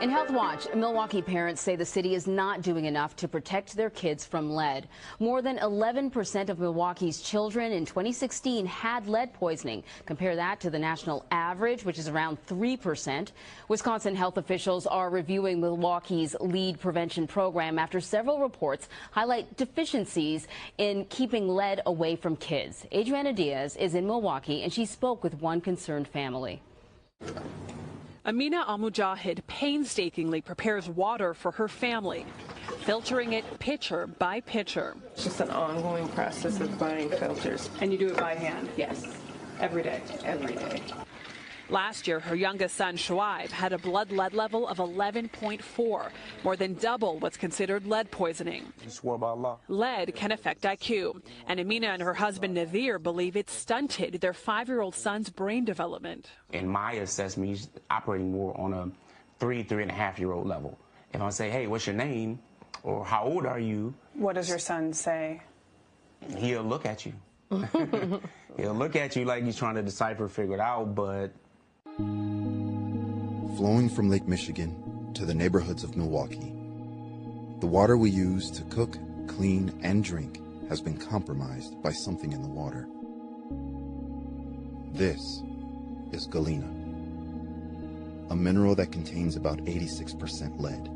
In Health Watch, Milwaukee parents say the city is not doing enough to protect their kids from lead. More than 11% of Milwaukee's children in 2016 had lead poisoning. Compare that to the national average, which is around 3%. Wisconsin health officials are reviewing Milwaukee's lead prevention program after several reports highlight deficiencies in keeping lead away from kids. Adriana Diaz is in Milwaukee, and she spoke with one concerned family. Amina Al-Mujahid painstakingly prepares water for her family, filtering it pitcher by pitcher. It's just an ongoing process of buying filters. And you do it by hand? Yes. Every day? Every day. Last year, her youngest son, Shoaib, had a blood lead level of 11.4, more than double what's considered lead poisoning. You swore by Allah. Lead can affect IQ, and Amina and her husband, Nadir, believe it stunted their 5-year-old son's brain development. In my assessment, he's operating more on a 3.5-year-old level. If I say, hey, what's your name, or how old are you? What does your son say? He'll look at you. He'll look at you like he's trying to decipher, figure it out, but... Flowing from Lake Michigan to the neighborhoods of Milwaukee, the water we use to cook, clean, and drink has been compromised by something in the water. This is galena, a mineral that contains about 86% lead.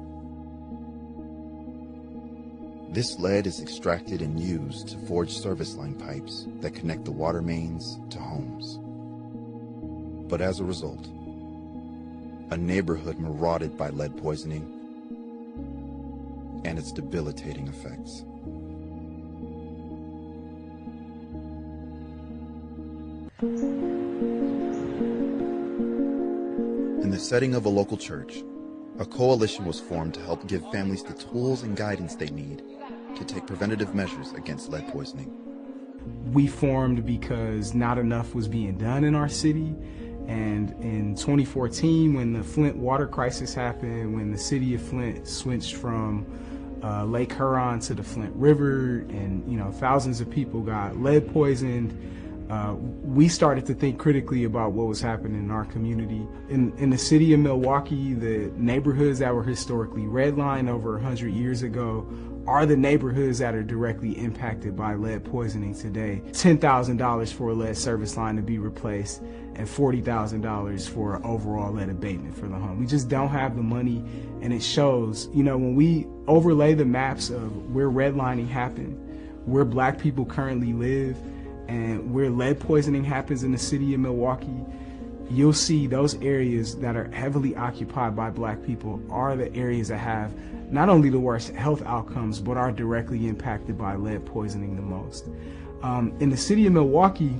This lead is extracted and used to forge service line pipes that connect the water mains to homes. But as a result, a neighborhood marauded by lead poisoning and its debilitating effects. In the setting of a local church, a coalition was formed to help give families the tools and guidance they need to take preventative measures against lead poisoning. We formed because not enough was being done in our city. And in 2014, when the Flint water crisis happened, when the city of Flint switched from Lake Huron to the Flint River, and thousands of people got lead poisoned, we started to think critically about what was happening in our community. In the city of Milwaukee, the neighborhoods that were historically redlined over 100 years ago are the neighborhoods that are directly impacted by lead poisoning today. $10,000 for a lead service line to be replaced and $40,000 for overall lead abatement for the home. We just don't have the money, and it shows. When we overlay the maps of where redlining happened, where black people currently live, and where lead poisoning happens in the city of Milwaukee, you'll see those areas that are heavily occupied by black people are the areas that have not only the worst health outcomes, but are directly impacted by lead poisoning the most. In the city of Milwaukee,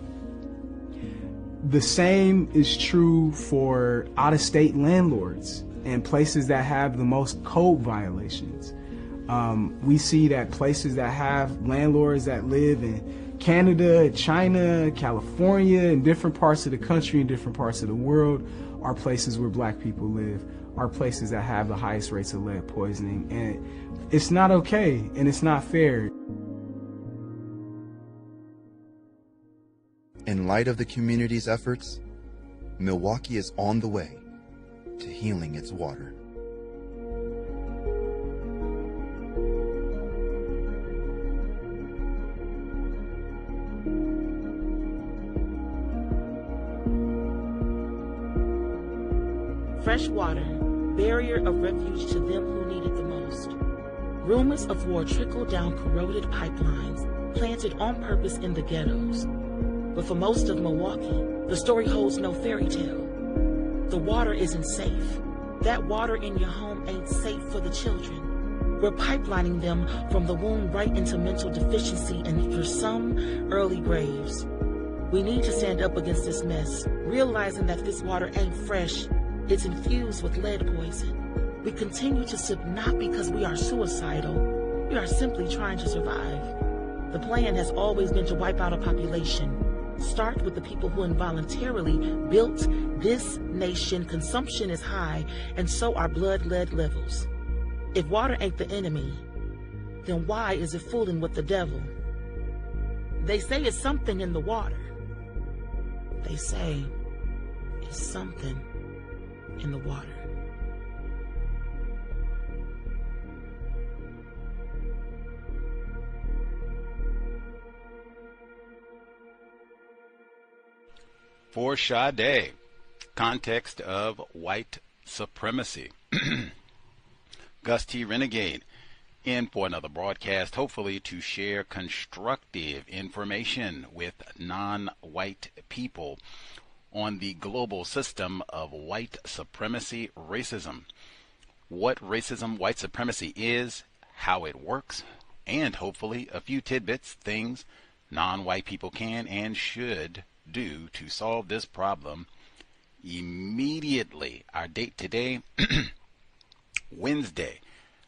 the same is true for out-of-state landlords and places that have the most code violations. We see that places that have landlords that live in Canada, China, California, and different parts of the country and different parts of the world are places where black people live, are places that have the highest rates of lead poisoning. And it's not okay, and it's not fair. In light of the community's efforts, Milwaukee is on the way to healing its water. Fresh water, barrier of refuge to them who need it the most. Rumors of war trickle down corroded pipelines, planted on purpose in the ghettos. But for most of Milwaukee, the story holds no fairy tale. The water isn't safe. That water in your home ain't safe for the children. We're pipelining them from the womb right into mental deficiency and for some, early graves. We need to stand up against this mess, realizing that this water ain't fresh. It's infused with lead poison. We continue to sip not because we are suicidal. We are simply trying to survive. The plan has always been to wipe out a population. Start with the people who involuntarily built this nation. Consumption is high, and so are blood lead levels. If water ain't the enemy, then why is it fooling with the devil? They say it's something in the water. They say it's something in the water. for Sade, Context of White Supremacy. Gus T. Renegade in for another broadcast, hopefully to share constructive information with non-white people on the global system of white supremacy racism. What racism, white supremacy is, how it works, and hopefully a few tidbits, things non-white people can and should do to solve this problem immediately. Our date today, Wednesday,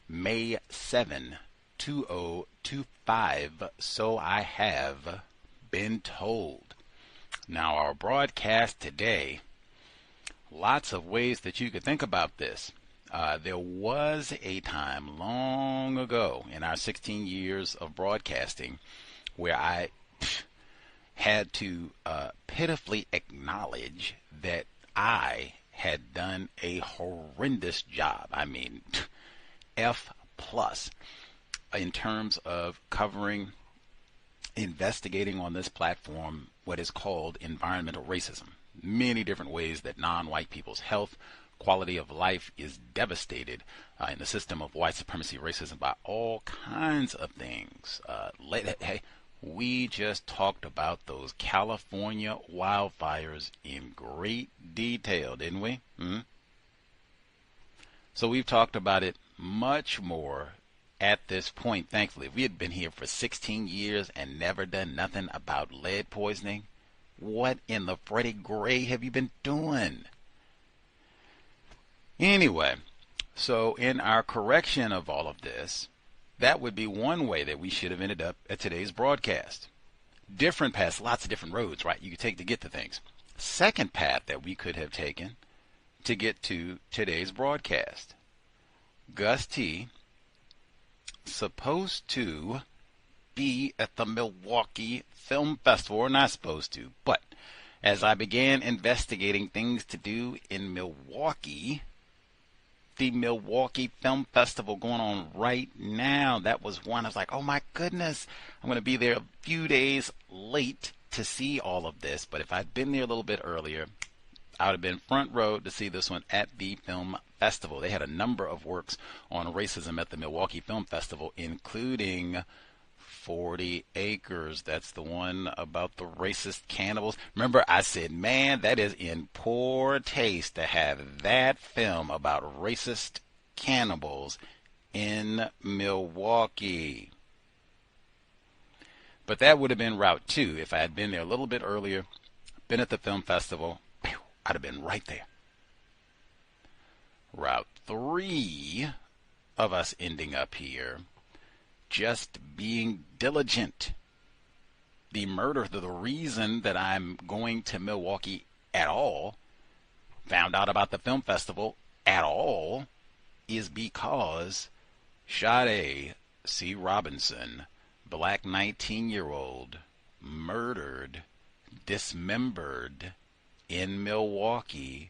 May 7, 2025, so I have been told. Now, our broadcast today, lots of ways that you could think about this. There was a time long ago in our 16 years of broadcasting where I had to pitifully acknowledge that I had done a horrendous job. I mean, F plus in terms of covering, investigating on this platform what is called environmental racism. Many different ways that non-white people's health, quality of life is devastated in the system of white supremacy racism by all kinds of things. Hey, we just talked about those California wildfires in great detail, didn't we? So we've talked about it much more at this point, thankfully. If we had been here for 16 years and never done nothing about lead poisoning, what in the Freddie Gray have you been doing? Anyway, so in our correction of all of this, that would be one way that we should have ended up at today's broadcast. Different paths, lots of different roads, right, you could take to get to things. Second path that we could have taken to get to today's broadcast. Gus T. supposed to be at the Milwaukee Film Festival, or not supposed to, but as I began investigating things to do in Milwaukee, the Milwaukee Film Festival going on right now, that was one. I was like, oh my goodness, I'm going to be there a few days late to see all of this, but if I'd been there a little bit earlier, I would have been front row to see this one at the film festival. They had a number of works on racism at the Milwaukee Film Festival, including 40 Acres. That's the one about the racist cannibals. Remember, I said, man, that is in poor taste to have that film about racist cannibals in Milwaukee. But that would have been Route 2 if I had been there a little bit earlier, been at the film festival. I'd have been right there. Route 3 of us ending up here, just being diligent. The murder, the reason that I'm going to Milwaukee at all, found out about the film festival at all, is because Sade Robinson, black 19-year-old, murdered, dismembered in Milwaukee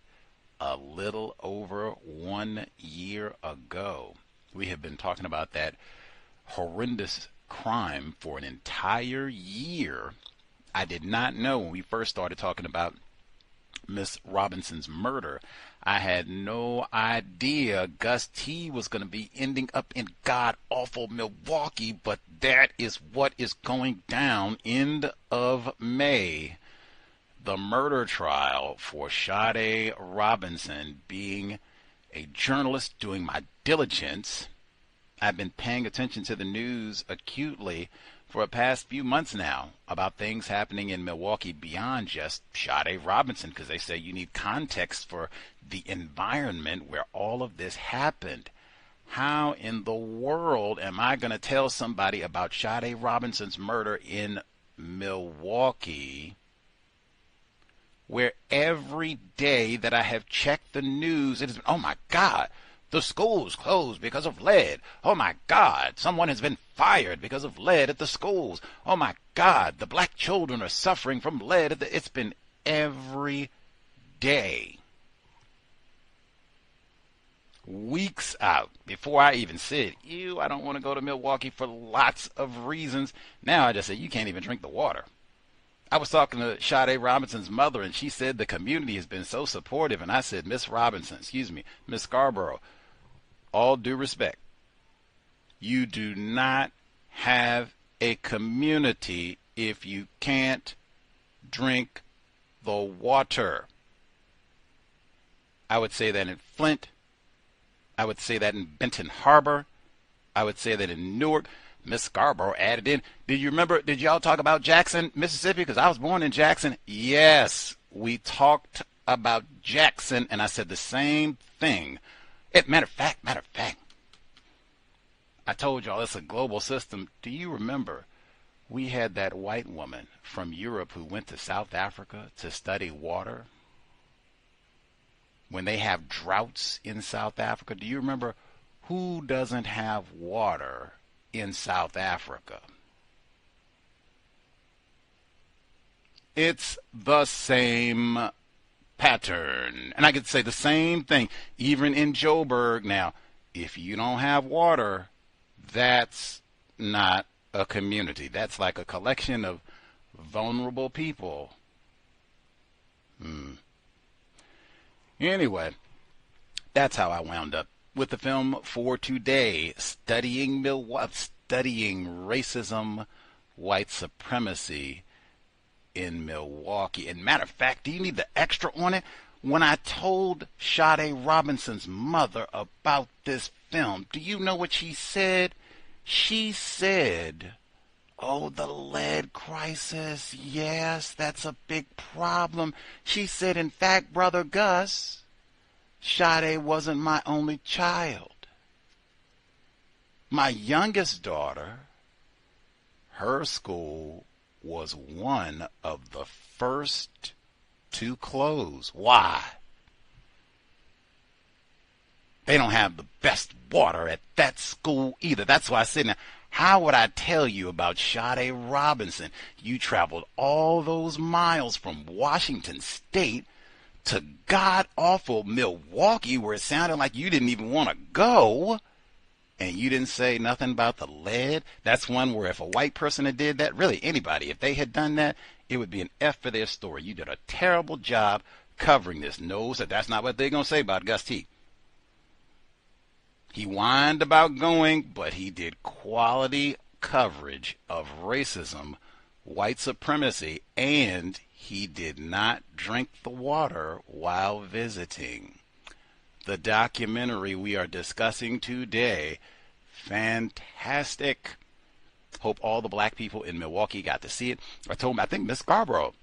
a little over 1 year ago. We have been talking about that horrendous crime for an entire year. I did not know when we first started talking about Miss Robinson's murder. I had no idea Gus T was going to be ending up in god-awful Milwaukee, but that is what is going down end of May. The murder trial for Sade Robinson. Being a journalist, doing my diligence, I've been paying attention to the news acutely for the past few months now about things happening in Milwaukee beyond just Sade Robinson, because they say you need context for the environment where all of this happened. How in the world am I going to tell somebody about Sade Robinson's murder in Milwaukee, where every day that I have checked the news, it has been, oh my God, the school's closed because of lead. Oh my God, someone has been fired because of lead at the schools. Oh my God, the black children are suffering from lead. It's been every day. Weeks out before I even said, ew, I don't want to go to Milwaukee for lots of reasons. Now I just say, you can't even drink the water. I was talking to Sade Robinson's mother, and she said the community has been so supportive. And I said, Miss Scarborough, all due respect, you do not have a community if you can't drink the water. I would say that in Flint. I would say that in Benton Harbor. I would say that in Newark. Miss Scarborough added in, did y'all talk about Jackson, Mississippi? Because I was born in Jackson. Yes, we talked about Jackson, and I said the same thing. Matter of fact, I told y'all it's a global system. Do you remember we had that white woman from Europe who went to South Africa to study water? When they have droughts in South Africa, do you remember who doesn't have water in South Africa? It's the same pattern. And I could say the same thing even in Joburg. Now, if you don't have water, that's not a community. That's like a collection of vulnerable people. Anyway, that's how I wound up with the film for today, studying racism, white supremacy in Milwaukee. And matter of fact, do you need the extra on it? When I told Sade Robinson's mother about this film, do you know what she said? She said, oh, the lead crisis, yes, that's a big problem. She said, in fact, Brother Gus, Sade wasn't my only child. My youngest daughter, her school was one of the first to close. Why? They don't have the best water at that school either. That's why I said, now, how would I tell you about Sade Robinson? You traveled all those miles from Washington State to god-awful Milwaukee, where it sounded like you didn't even want to go, and you didn't say nothing about the lead. That's one where if a white person had did that, really anybody, if they had done that, it would be an F for their story. You did a terrible job covering this. No, so that's not what they're going to say about Gus T. He whined about going, but he did quality coverage of racism, white supremacy, and he did not drink the water while visiting. The documentary we are discussing today, fantastic. Hope all the black people in Milwaukee got to see it. I told him, I think Miss Scarborough,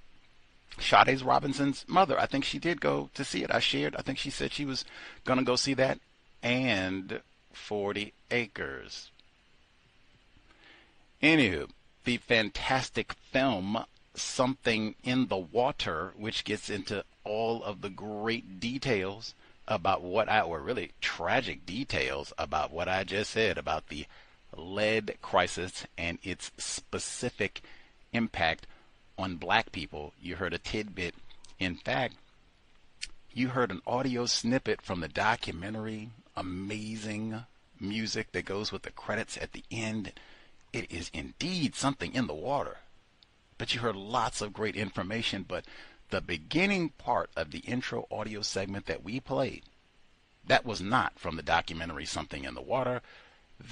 Sade Robinson's mother, I think she did go to see it. I think she said she was going to go see that. And 40 acres. Anywho, the fantastic film Something in the Water, which gets into all of the great details about really tragic details about what I just said about the lead crisis and its specific impact on black people. You heard a tidbit. In fact, you heard an audio snippet from the documentary. Amazing music that goes with the credits at the end. It is indeed something in the water. But you heard lots of great information. But the beginning part of the intro audio segment that we played, that was not from the documentary Something in the Water.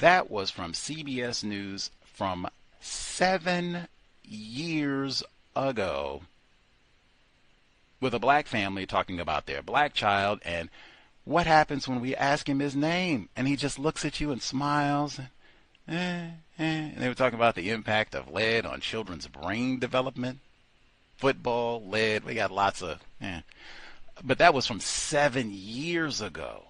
That was from CBS News from 7 years ago, with a black family talking about their black child and what happens when we ask him his name and he just looks at you and smiles. And they were talking about the impact of lead on children's brain development. Football, lead, we got lots of... But that was from 7 years ago.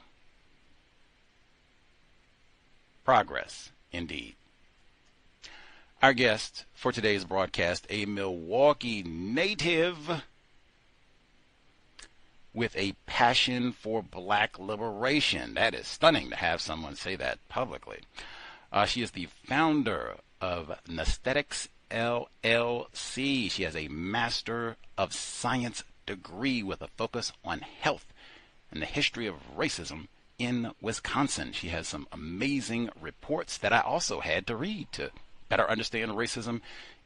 Progress, indeed. Our guest for today's broadcast, a Milwaukee native with a passion for black liberation. That is stunning to have someone say that publicly. She is the founder of Naesthetycs LLC. She has a Master of Science degree with a focus on health and the history of racism in Wisconsin. She has some amazing reports that I also had to read to better understand racism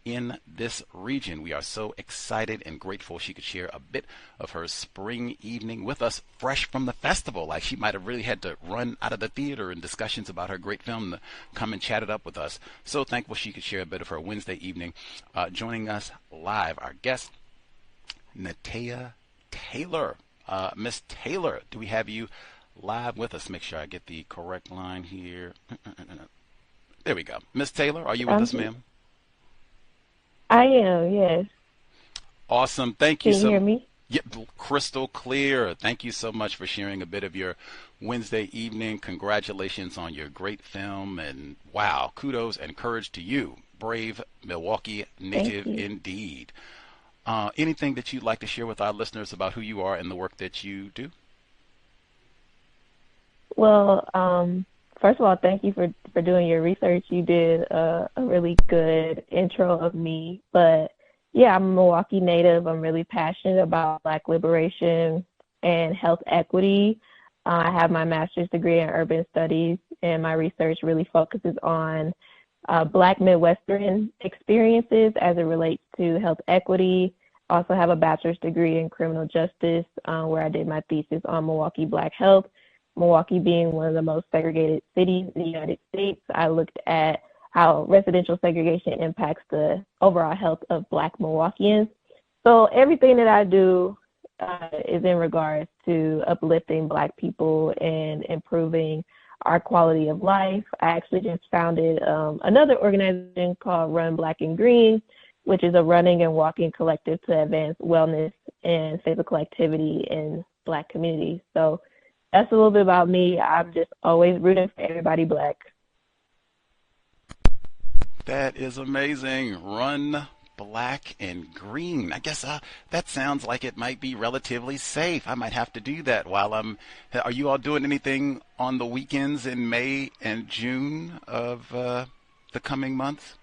in this region. We are so excited and grateful she could share a bit of her spring evening with us, fresh from the festival. Like she might have really had to run out of the theater in discussions about her great film to come and chat it up with us. So thankful she could share a bit of her Wednesday evening. Joining us live, our guest, Nateya Taylor. Miss Taylor, do we have you live with us? Make sure I get the correct line here. There we go. Miss Taylor, are you with us, ma'am? I am, yes. Awesome. Thank you. Can you hear me? Yeah, crystal clear. Thank you so much for sharing a bit of your Wednesday evening. Congratulations on your great film. And wow, kudos and courage to you. Brave Milwaukee native indeed. Anything that you'd like to share with our listeners about who you are and the work that you do? Well, first of all, thank you for doing your research. You did a really good intro of me. But yeah, I'm a Milwaukee native. I'm really passionate about Black liberation and health equity. I have my master's degree in urban studies, and my research really focuses on Black Midwestern experiences as it relates to health equity. I also have a bachelor's degree in criminal justice, where I did my thesis on Milwaukee Black health. Milwaukee being one of the most segregated cities in the United States, I looked at how residential segregation impacts the overall health of Black Milwaukeeans. So everything that I do is in regards to uplifting Black people and improving our quality of life. I actually just founded another organization called Run Black and Green, which is a running and walking collective to advance wellness and physical activity in Black communities. So that's a little bit about me. I'm just always rooting for everybody Black. That is amazing. Run Black and Green. I guess that sounds like it might be relatively safe. I might have to do that while are you all doing anything on the weekends in May and June of the coming months?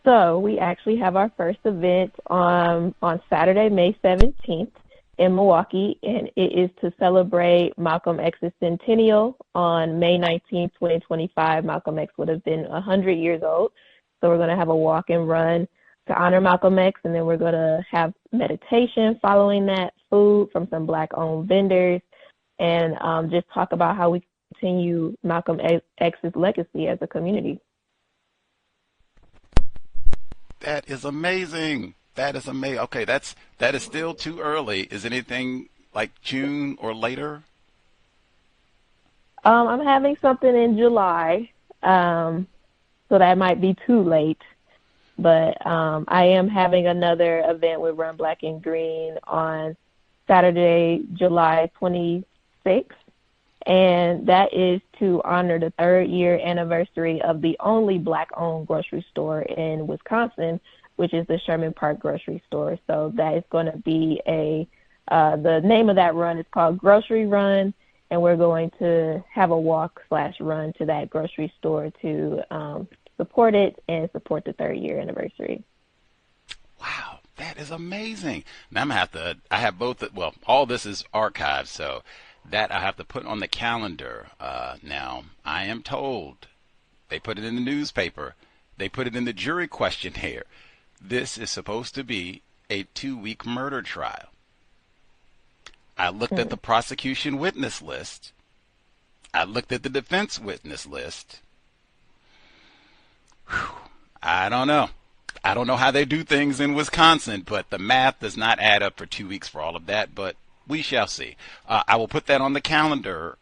So we actually have our first event on Saturday, May 17th in Milwaukee, and it is to celebrate Malcolm X's centennial. On May 19th, 2025, Malcolm X would have been 100 years old. So we're going to have a walk and run to honor Malcolm X, and then we're going to have meditation following that, food from some Black-owned vendors, and just talk about how we continue Malcolm X's legacy as a community. That is amazing. That is amazing. Okay, that is still too early. Is anything like June or later? I'm having something in July, so that might be too late. But I am having another event with Run Black and Green on Saturday, July 26th, and that is to honor the 3rd year anniversary of the only Black-owned grocery store in Wisconsin, which is the Sherman Park Grocery Store. So that is going to be the name of that run is called Grocery Run, and we're going to have a walk/run to that grocery store to support it and support the 3rd year anniversary. Wow, that is amazing. Now I'm going to have to, I have both, well, all this is archived, so that I have to put on the calendar. Now, I am told they put it in the newspaper. They put it in the jury questionnaire. This is supposed to be a 2-week murder trial. I looked at the prosecution witness list. I looked at the defense witness list. Whew, I don't know. I don't know how they do things in Wisconsin, but the math does not add up for 2 weeks for all of that, but we shall see. I will put that on the calendar.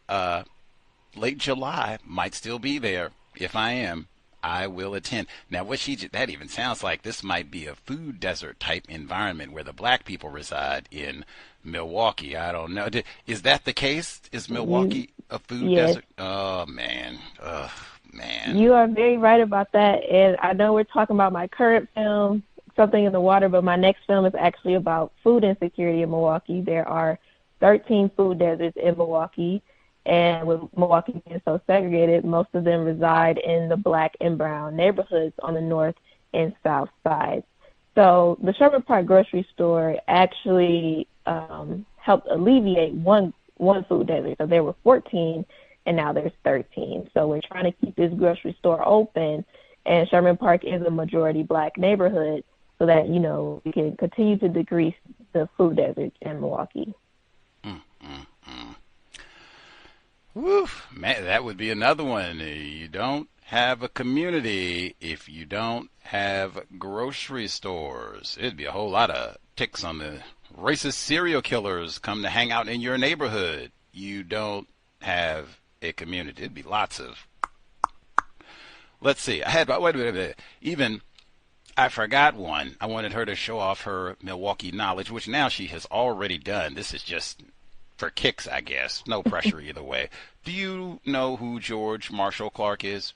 Late July might still be there. If I am, I will attend. Now, that even sounds like this might be a food desert type environment where the Black people reside in Milwaukee. I don't know. Is that the case? Is Milwaukee a food desert? Oh, man. Man. You are very right about that. And I know we're talking about my current film, Something in the Water, but my next film is actually about food insecurity in Milwaukee. There are 13 food deserts in Milwaukee. And with Milwaukee being so segregated, most of them reside in the Black and brown neighborhoods on the north and south sides. So the Sherman Park grocery store actually helped alleviate one food desert. So there were 14, and now there's 13. So we're trying to keep this grocery store open And Sherman Park is a majority Black neighborhood, so that, you know, we can continue to decrease the food desert in Milwaukee. Woof, man, that would be another one. You don't have a community if you don't have grocery stores. It'd be a whole lot of ticks on the racist serial killers come to hang out in your neighborhood. You don't have a community. It'd be lots of. Let's see. Wait a minute. Even I forgot one. I wanted her to show off her Milwaukee knowledge, which now she has already done. This is just for kicks, I guess. No pressure either way. Do you know who George Marshall Clark is?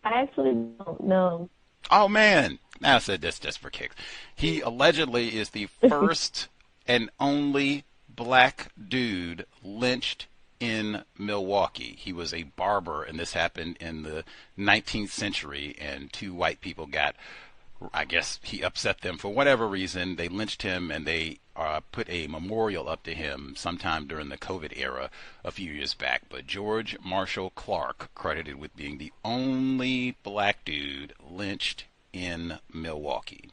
I actually don't know. Oh, man. I said this just for kicks. He allegedly is the first and only Black dude lynched in Milwaukee. He was a barber, and this happened in the 19th century, and two white people got, I guess he upset them for whatever reason. They lynched him, and they put a memorial up to him sometime during the COVID era a few years back. But George Marshall Clark, credited with being the only Black dude lynched in Milwaukee.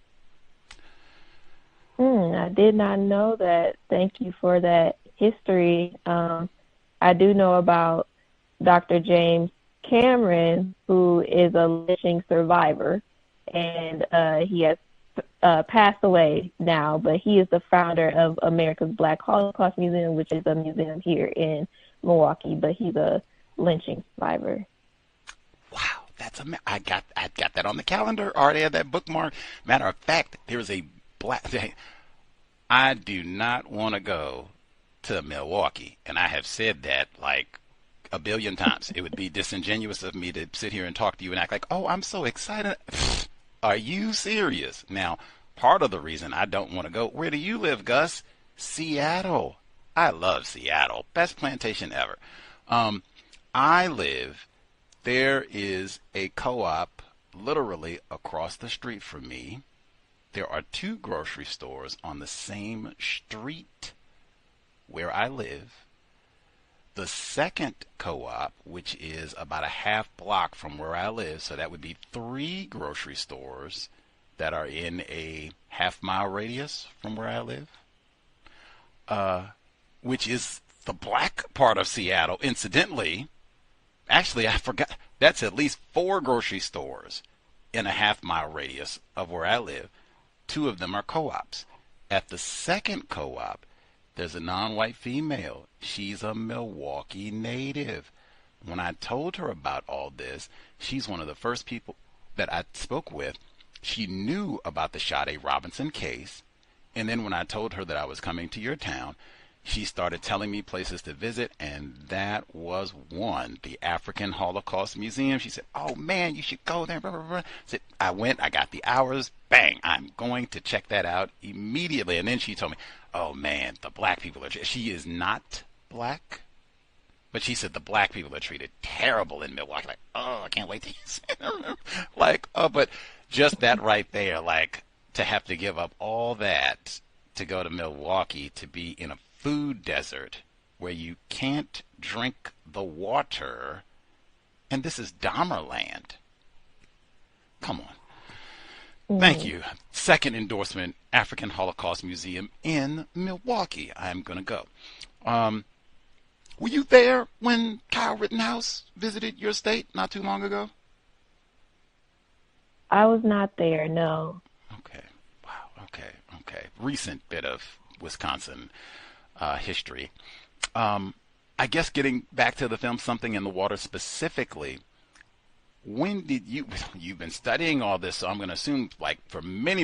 I did not know that. Thank you for that history. I do know about Dr. James Cameron, who is a lynching survivor, and he has passed away now, but he is the founder of America's Black Holocaust Museum, which is a museum here in Milwaukee, but he's a lynching survivor. Wow, I got that on the calendar. Already had that bookmark. Matter of fact, there is a Black day. I do not want to go to Milwaukee, and I have said that like a billion times. It would be disingenuous of me to sit here and talk to you and act like, oh, I'm so excited. Are you serious? Now, part of the reason I don't want to go, where do you live, Gus? Seattle. I love Seattle. Best plantation ever. There is a co-op literally across the street from me. There are two grocery stores on the same street where I live. The second co-op, which is about a half block from where I live, so that would be 3 grocery stores that are in a half-mile radius from where I live, which is the Black part of Seattle. Incidentally, actually, I forgot, that's at least 4 grocery stores in a half-mile radius of where I live. 2 of them are co-ops. At the second co-op, there's a non-white female. She's a Milwaukee native. When I told her about all this, she's one of the first people that I spoke with. She knew about the Sade Robinson case. And then when I told her that I was coming to your town, she started telling me places to visit, and that was one, the African Holocaust Museum. She said, oh, man, you should go there. Blah, blah, blah. I went, I got the hours, bang, I'm going to check that out immediately. And then she told me, oh, man, the Black people are, she is not Black, but she said the Black people are treated terrible in Milwaukee. Like, oh, I can't wait to use it. Like, oh, but just that right there, like, to have to give up all that to go to Milwaukee to be in a food desert where you can't drink the water, and this is Dahmer land. Come on. Thank you. Second endorsement, African Holocaust Museum in Milwaukee. I'm going to go. Were you there when Kyle Rittenhouse visited your state not too long ago? I was not there, no. Okay. Wow. Okay. Recent bit of Wisconsin history. I guess getting back to the film Something in the Water specifically, when did you've been studying all this, so I'm going to assume like for many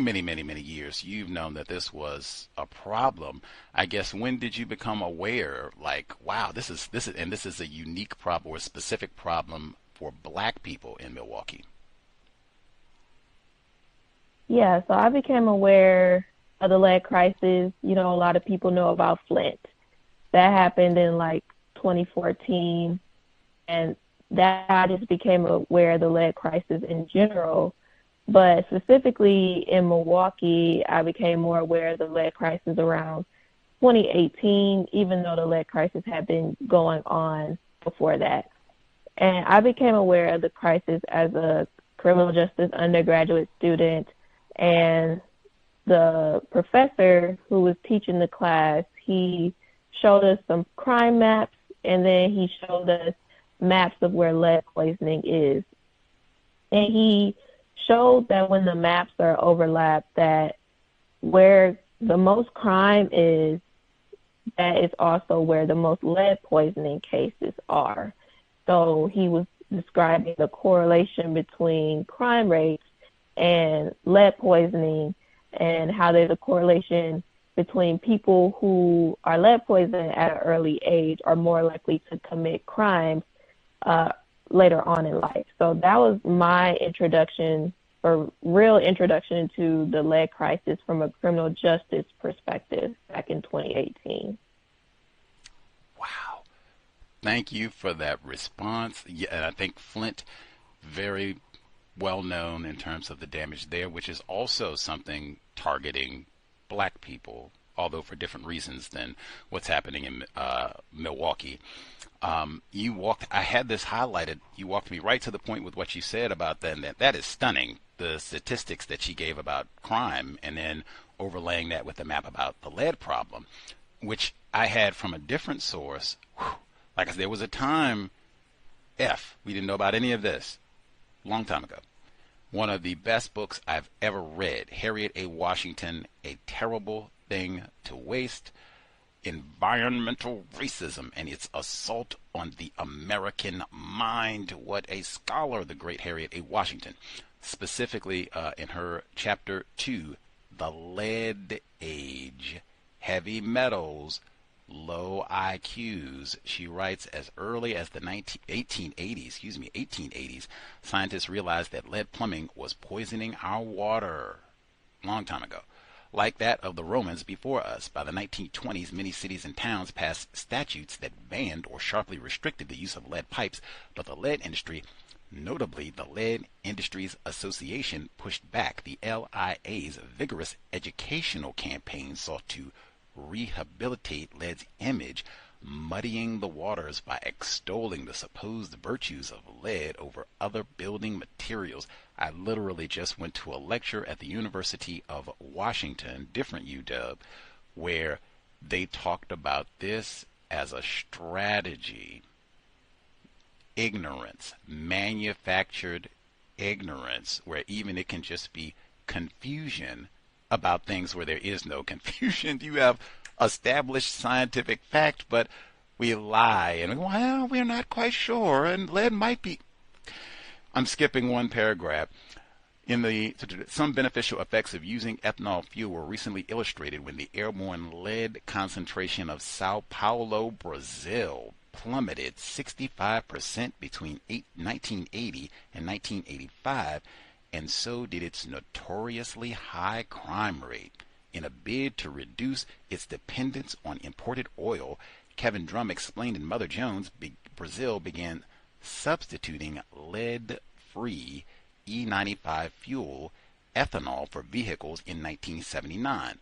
years you've known that this was a problem. I guess when did you become aware, like, wow, this is a unique problem or a specific problem for Black people in Milwaukee? Yeah, so I became aware of the lead crisis. You know, a lot of people know about Flint. That happened in like 2014, and that I just became aware of the lead crisis in general. But specifically in Milwaukee, I became more aware of the lead crisis around 2018, even though the lead crisis had been going on before that. And I became aware of the crisis as a criminal justice undergraduate student, and the professor who was teaching the class, he showed us some crime maps, and then he showed us maps of where lead poisoning is. And he showed that when the maps are overlapped, that where the most crime is, that is also where the most lead poisoning cases are. So he was describing the correlation between crime rates and lead poisoning, and how there's a correlation between people who are lead poisoned at an early age are more likely to commit crimes later on in life. So that was my introduction, or real introduction, to the lead crisis from a criminal justice perspective back in 2018. Wow. Thank you for that response. Yeah, and I think Flint, very well known in terms of the damage there, which is also something targeting black people, although for different reasons than what's happening in Milwaukee. I had this highlighted. You walked me right to the point with what you said about that is stunning. The statistics that she gave about crime, and then overlaying that with the map about the lead problem, which I had from a different source. Like I said, there was a time, we didn't know about any of this, long time ago. One of the best books I've ever read, Harriet A. Washington, A Terrible Thing to Waste, Environmental Racism and Its Assault on the American Mind. What a scholar, the great Harriet A. Washington. Specifically in her chapter 2, The Lead Age, Heavy Metals, Low IQs. She writes, as early as the 1880s, scientists realized that lead plumbing was poisoning our water. Long time ago. Like that of the Romans before us, by the 1920s, many cities and towns passed statutes that banned or sharply restricted the use of lead pipes, but the lead industry, notably the Lead Industries Association, pushed back. The LIA's vigorous educational campaign sought to rehabilitate lead's image, muddying the waters by extolling the supposed virtues of lead over other building materials. I literally just went to a lecture at the University of Washington, different UW, where they talked about this as a strategy. Ignorance, manufactured ignorance, where even it can just be confusion about things where there is no confusion. You have established scientific fact, but we lie and we're not quite sure, and lead might be. I'm skipping one paragraph. Some beneficial effects of using ethanol fuel were recently illustrated when the airborne lead concentration of Sao Paulo, Brazil, plummeted 65% between 1980 and 1985, and so did its notoriously high crime rate. In a bid to reduce its dependence on imported oil, Kevin Drum explained in Mother Jones, Brazil began substituting lead-free E95 fuel, ethanol, for vehicles in 1979.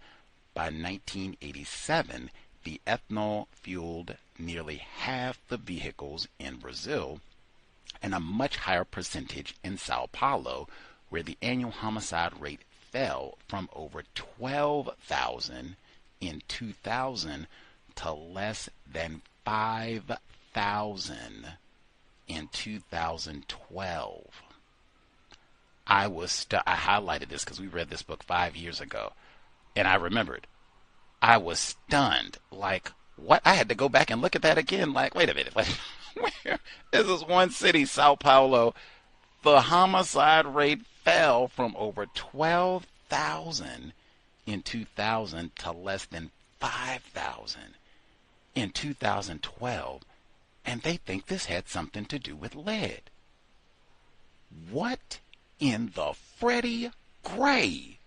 By 1987, the ethanol fueled nearly half the vehicles in Brazil, and a much higher percentage in Sao Paulo, where the annual homicide rate fell from over 12,000 in 2000 to less than 5,000 in 2012. I highlighted this because we read this book 5 years ago, and I remembered. I was stunned. Like, what? I had to go back and look at that again. Like, wait a minute. Where? This is one city, Sao Paulo. The homicide rate fell from over 12,000 in 2000 to less than 5,000 in 2012. And they think this had something to do with lead. What in the Freddie Gray?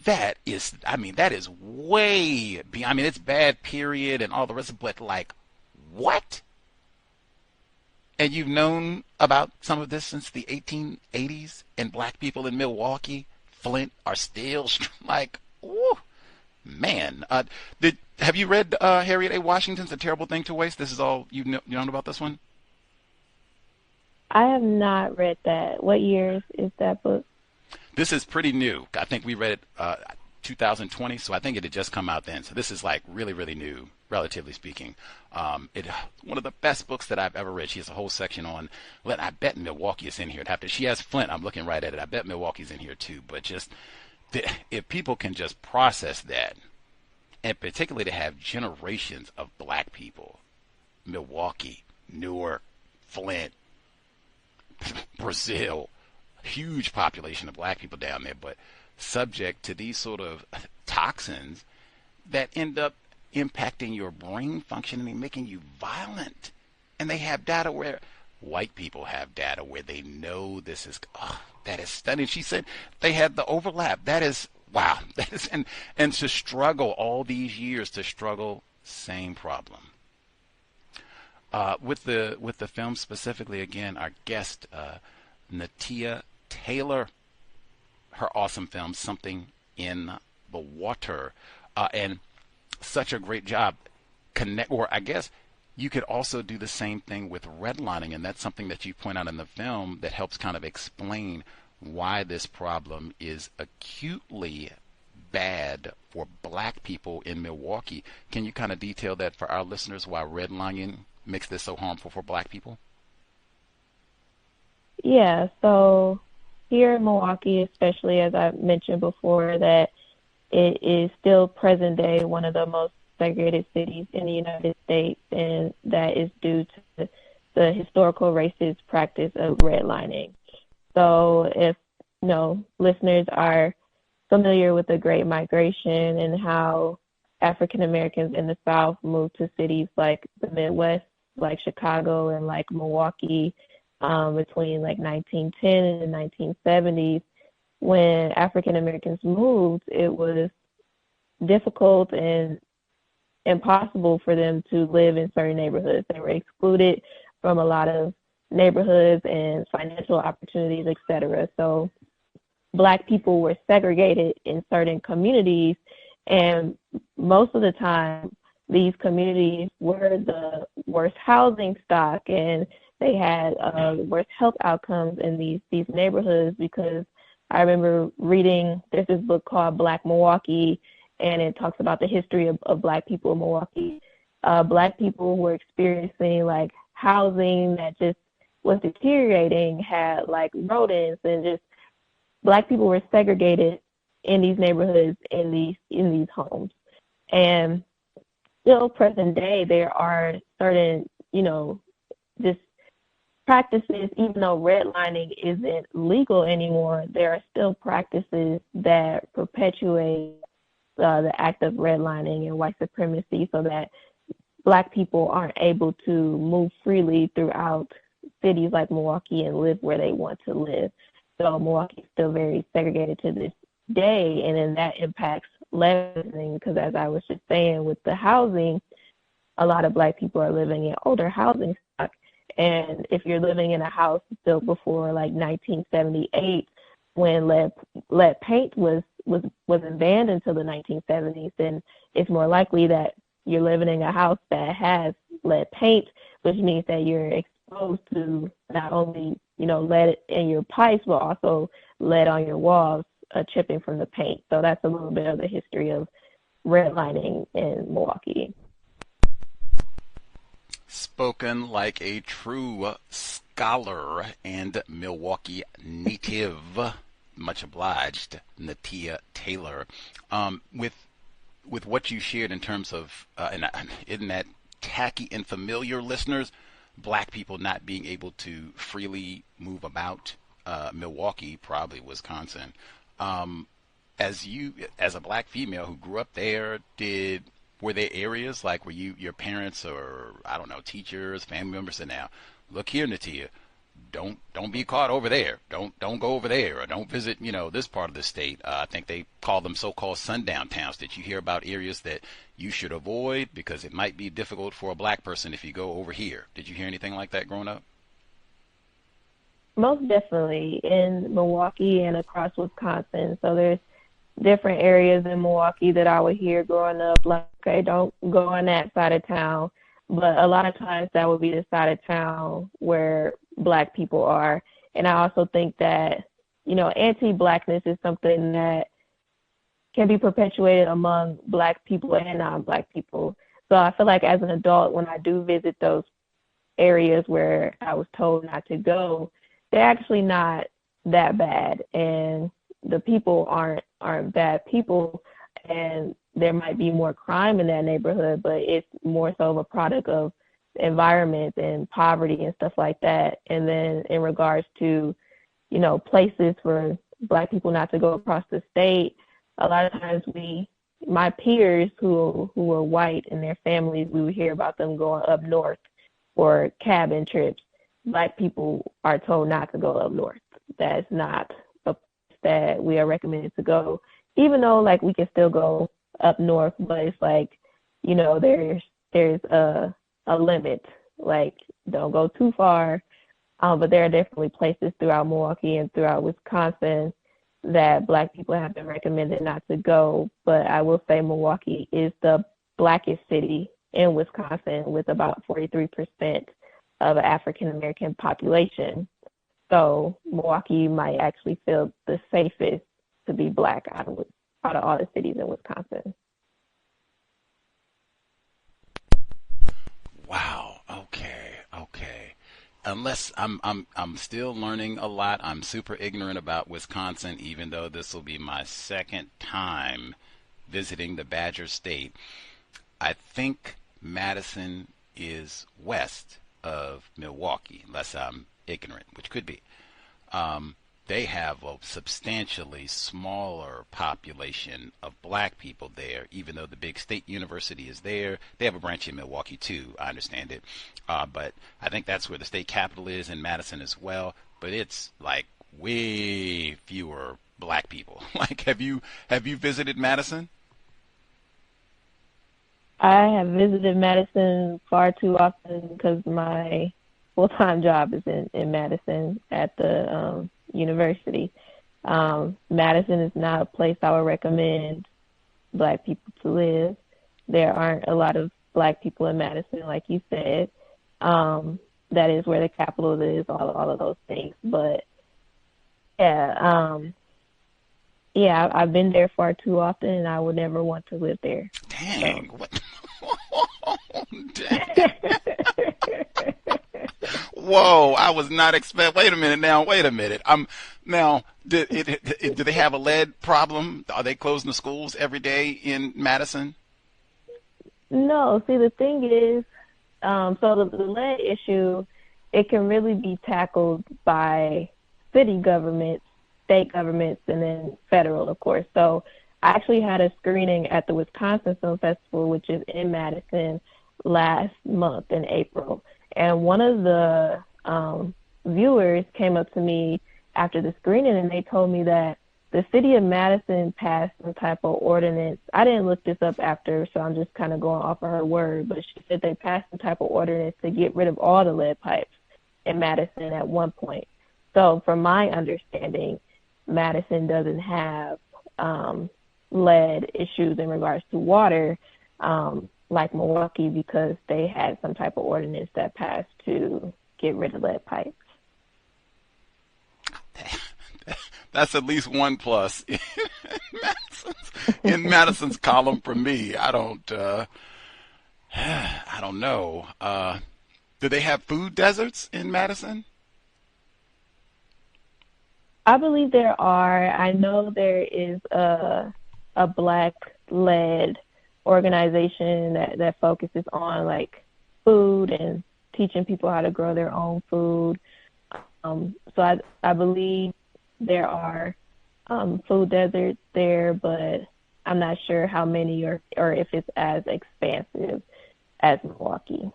That is way beyond. It's bad, period, and all the rest of it, but like, what? And you've known about some of this since the 1880s, and black people in Milwaukee, Flint, are still like, woo, man. Have you read Harriet A. Washington's A Terrible Thing to Waste? This is all you've known about this one? I have not read that. What year is that book? This is pretty new. I think we read it 2020, so I think it had just come out then. So this is like really, really new, relatively speaking. One of the best books that I've ever read. She has a whole section on, well, I bet Milwaukee is in here. She has Flint. I'm looking right at it. I bet Milwaukee's in here too. But just if people can just process that, and particularly to have generations of black people, Milwaukee, Newark, Flint, Brazil, huge population of black people down there, but subject to these sort of toxins that end up impacting your brain functioning and making you violent. And they have data where white people have data where they know this is, that is stunning. She said they had the overlap. That is, wow. That is, and to struggle all these years to struggle, same problem. With the film specifically, again, our guest, Nateya Taylor, her awesome film, Something in the Water, and such a great job. Or I guess you could also do the same thing with redlining, and that's something that you point out in the film that helps kind of explain why this problem is acutely bad for black people in Milwaukee. Can you kind of detail that for our listeners, why redlining makes this so harmful for black people? Yeah, so here in Milwaukee, especially as I mentioned before, that it is still present day one of the most segregated cities in the United States, and that is due to the historical racist practice of redlining. So if listeners are familiar with the Great Migration and how African Americans in the South moved to cities like the Midwest, like Chicago and like Milwaukee, between like 1910 and the 1970s, when African Americans moved, it was difficult and impossible for them to live in certain neighborhoods. They were excluded from a lot of neighborhoods and financial opportunities, etc. So black people were segregated in certain communities, and most of the time these communities were the worst housing stock, and they had worse health outcomes in these neighborhoods, because I remember reading, there's this book called Black Milwaukee, and it talks about the history of black people in Milwaukee. Black people were experiencing like housing that just was deteriorating, had like rodents, and just black people were segregated in these neighborhoods, in these homes. And still present day, there are certain, just practices, even though redlining isn't legal anymore, there are still practices that perpetuate the act of redlining and white supremacy, so that black people aren't able to move freely throughout cities like Milwaukee and live where they want to live. So Milwaukee is still very segregated to this day, and then that impacts living, because as I was just saying, with the housing, a lot of black people are living in older housing stock. And if you're living in a house built before like 1978, when lead paint wasn't banned until the 1970s, then it's more likely that you're living in a house that has lead paint, which means that you're exposed to not only lead in your pipes, but also lead on your walls, chipping from the paint. So that's a little bit of the history of redlining in Milwaukee. Spoken like a true scholar and Milwaukee native. Much obliged, Nateya Taylor. With what you shared in terms of, and isn't that tacky and familiar, listeners? Black people not being able to freely move about Milwaukee, probably Wisconsin. As a black female who grew up there, were there areas like where your parents or, I don't know, teachers, family members said, now, look here, Nateya, don't be caught over there. Don't go over there, or don't visit, this part of the state. I think they call them so-called sundown towns. Did you hear about areas that you should avoid because it might be difficult for a black person if you go over here? Did you hear anything like that growing up? Most definitely in Milwaukee and across Wisconsin. So there's different areas in Milwaukee that I would hear growing up, like, okay, don't go on that side of town. but a lot of times that would be the side of town where Black people are. And I also think that, anti-Blackness is something that can be perpetuated among Black people and non-Black people. So I feel like as an adult, when I do visit those areas where I was told not to go, they're actually not that bad. And the people aren't bad people. And there might be more crime in that neighborhood, but it's more so of a product of environment and poverty and stuff like that. And then in regards to, places for Black people not to go across the state, a lot of times my peers who were white and their families, we would hear about them going up north for cabin trips. Black people are told not to go up north. That's not a place that we are recommended to go, even though we can still go up north, but it's there's a limit. Don't go too far. But there are definitely places throughout Milwaukee and throughout Wisconsin that Black people have been recommended not to go. But I will say Milwaukee is the Blackest city in Wisconsin with about 43% of the African American population. So Milwaukee might actually feel the safest to be Black out of all the cities in Wisconsin. Wow. Okay. Unless I'm still learning a lot. I'm super ignorant about Wisconsin, even though this will be my second time visiting the Badger State. I think Madison is west of Milwaukee, unless I'm ignorant, which could be. They have a substantially smaller population of Black people there, even though the big state university is there. They have a branch in Milwaukee too, I understand it. But I think that's where the state capital is, in Madison as well. But it's way fewer Black people. Have you visited Madison? I have visited Madison far too often because my full-time job is in Madison at the university. Madison is not a place I would recommend Black people to live. There aren't a lot of Black people in Madison, like you said. That is where the capital is, all of those things. But I've been there far too often, and I would never want to live there. Dang. So. What? Dang. Whoa, I was not expecting. Wait a minute. Do they have a lead problem? Are they closing the schools every day in Madison? No. See, the thing is, so the lead issue, it can really be tackled by city governments, state governments, and then federal, of course. So I actually had a screening at the Wisconsin Film Festival, which is in Madison, last month in April. And one of the viewers came up to me after the screening, and they told me that the city of Madison passed some type of ordinance. I didn't look this up after, so I'm just kind of going off of her word, but she said they passed some type of ordinance to get rid of all the lead pipes in Madison at one point. So from my understanding, Madison doesn't have lead issues in regards to water like Milwaukee, because they had some type of ordinance that passed to get rid of lead pipes. That's at least one plus in Madison's column for me. I don't know. Do they have food deserts in Madison? I believe there are. I know there is a Black led organization that focuses on food and teaching people how to grow their own food. So I believe there are food deserts there, but I'm not sure how many or if it's as expansive as Milwaukee.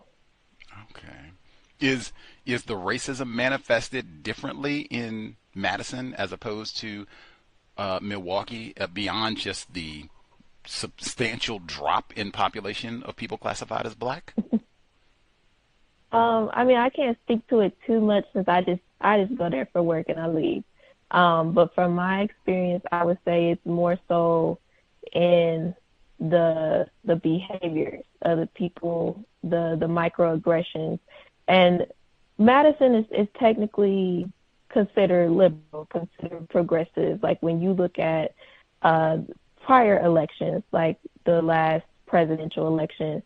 Okay. Is the racism manifested differently in Madison as opposed to Milwaukee, beyond just the substantial drop in population of people classified as Black? I can't speak to it too much since I just go there for work and I leave. But from my experience, I would say it's more so in the behaviors of the people, the microaggressions. And Madison is technically considered liberal, considered progressive. Like when you look at prior elections, like the last presidential election,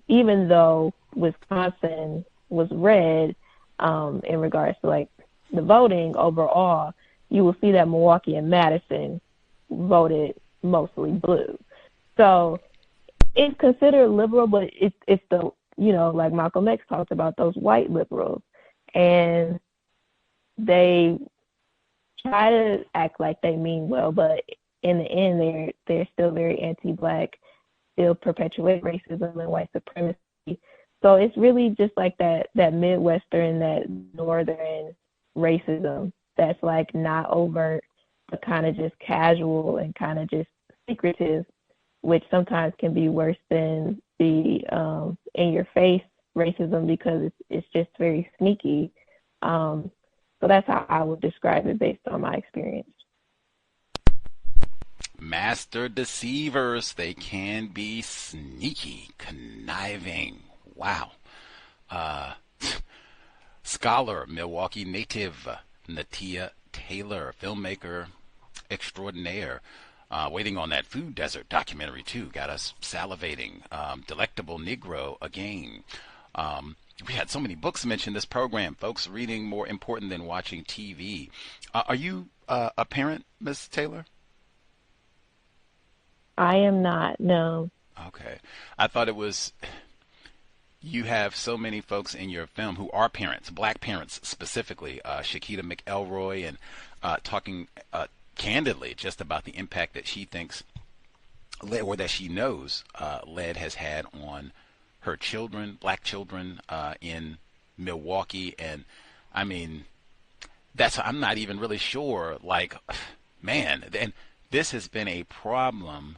even though Wisconsin was red in regards to like the voting overall, you will see that Milwaukee and Madison voted mostly blue. So it's considered liberal, but it's the, you know, like Malcolm X talked about, those white liberals. And they try to act like they mean well, but in the end, they're still very anti-Black, still perpetuate racism and white supremacy. So it's really just like that Midwestern, that Northern racism that's like not overt, but kind of just casual and kind of just secretive, which sometimes can be worse than the in-your-face racism because it's just very sneaky. So that's how I would describe it based on my experience. Master deceivers, they can be sneaky, conniving. Wow. Scholar, Milwaukee native, Nateya Taylor, filmmaker extraordinaire, waiting on that food desert documentary too. Got us salivating. Delectable Negro again. We had so many books mentioned this program, folks. Reading more important than watching TV. Are you a parent, Ms. Taylor? I am not, no. Okay. I thought it was, you have so many folks in your film who are parents, Black parents specifically, Shakita McElroy, and talking candidly just about the impact that she thinks, or that she knows lead has had on her children, Black children in Milwaukee. And I mean, I'm not even really sure, like, man, and this has been a problem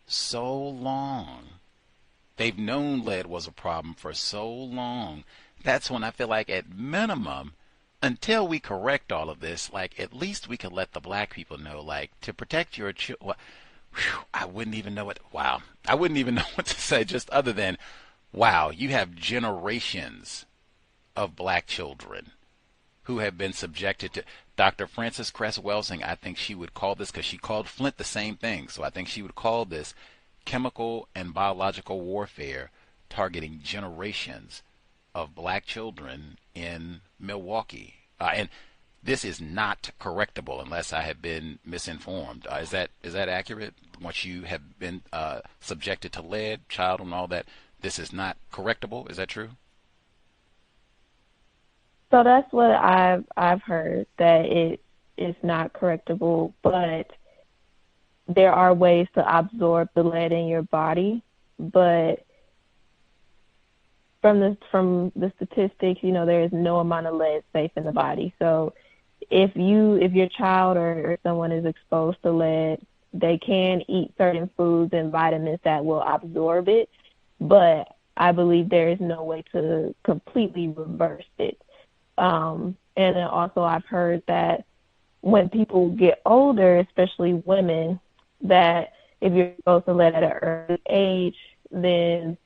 so long. They've known lead was a problem for so long. That's when I feel like at minimum, until we correct all of this, like at least we could let the Black people know, like, to protect your children. I wouldn't even know I wouldn't even know what to say, just other than, wow, you have generations of Black children who have been subjected to. Dr. Frances Cress Welsing, I think she would call this, because she called Flint the same thing, so I think she would call this chemical and biological warfare targeting generations of Black children in Milwaukee. And this is not correctable unless I have been misinformed. Is that accurate? Once you have been subjected to lead, child, and all that, this is not correctable. Is that true? So that's what I've heard, that it is not correctable, but there are ways to absorb the lead in your body. But from the statistics, you know, there is no amount of lead safe in the body. So if your child or someone is exposed to lead, they can eat certain foods and vitamins that will absorb it, but I believe there is no way to completely reverse it. And then also I've heard that when people get older, especially women, that if you're exposed to lead at an early age, then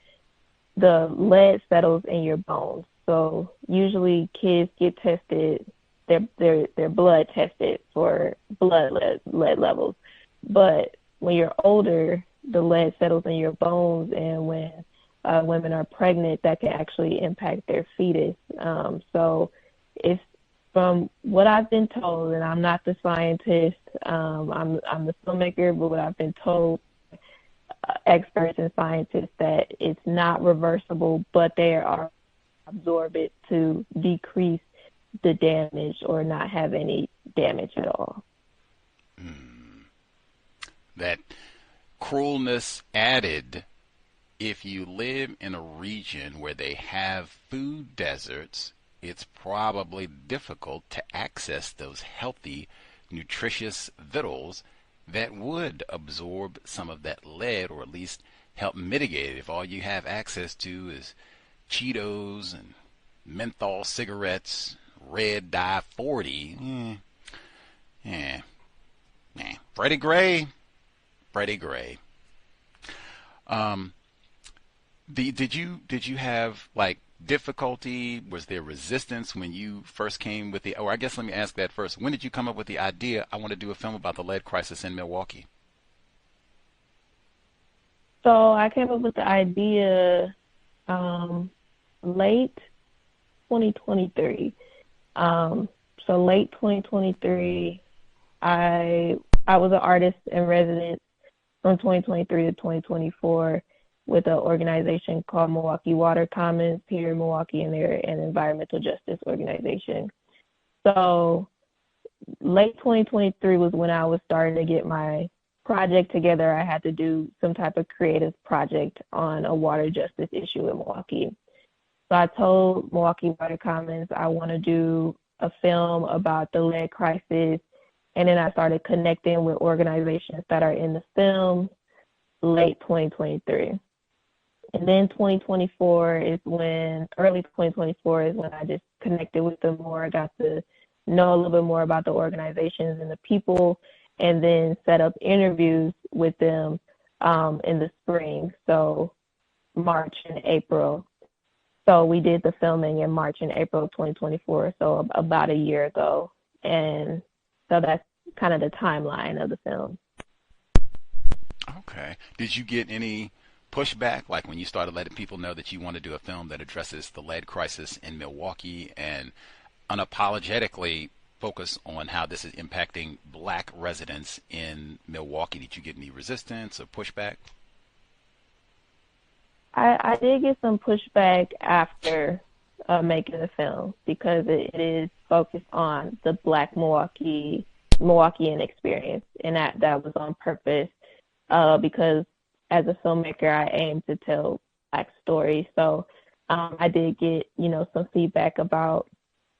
the lead settles in your bones. So usually kids get tested, their blood tested for blood lead levels. But when you're older, the lead settles in your bones, and when women are pregnant, that can actually impact their fetus. So it's, from what I've been told, and I'm not the scientist, I'm the filmmaker, but what I've been told, experts and scientists, that it's not reversible, but there are absorb it to decrease the damage or not have any damage at all. That cruelness added, if you live in a region where they have food deserts, it's probably difficult to access those healthy, nutritious victuals that would absorb some of that lead, or at least help mitigate it. If all you have access to is Cheetos and menthol cigarettes, red dye 40, Freddie Gray. Did you have like difficulty? Was there resistance when you first came with the? Or I guess let me ask that first. When did you come up with the idea? I want to do a film about the lead crisis in Milwaukee. So I came up with the idea late 2023. So late 2023, I was an artist in residence from 2023 to 2024 with an organization called Milwaukee Water Commons here in Milwaukee, and they're an environmental justice organization. So late 2023 was when I was starting to get my project together. I had to do some type of creative project on a water justice issue in Milwaukee. So I told Milwaukee Water Commons I want to do a film about the lead crisis, and then I started connecting with organizations that are in the film late 2023. And then early 2024 is when I just connected with them more. I got to know a little bit more about the organizations and the people, and then set up interviews with them in the spring, so March and April. So we did the filming in March and April of 2024, so about a year ago. And so that's kind of the timeline of the film. Okay. Did you get any pushback, like when you started letting people know that you want to do a film that addresses the lead crisis in Milwaukee and unapologetically focus on how this is impacting Black residents in Milwaukee? Did you get any resistance or pushback? I did get some pushback after making the film, because it is focused on the Black Milwaukeean experience, and that was on purpose, because as a filmmaker, I aim to tell Black stories. So I did get, some feedback about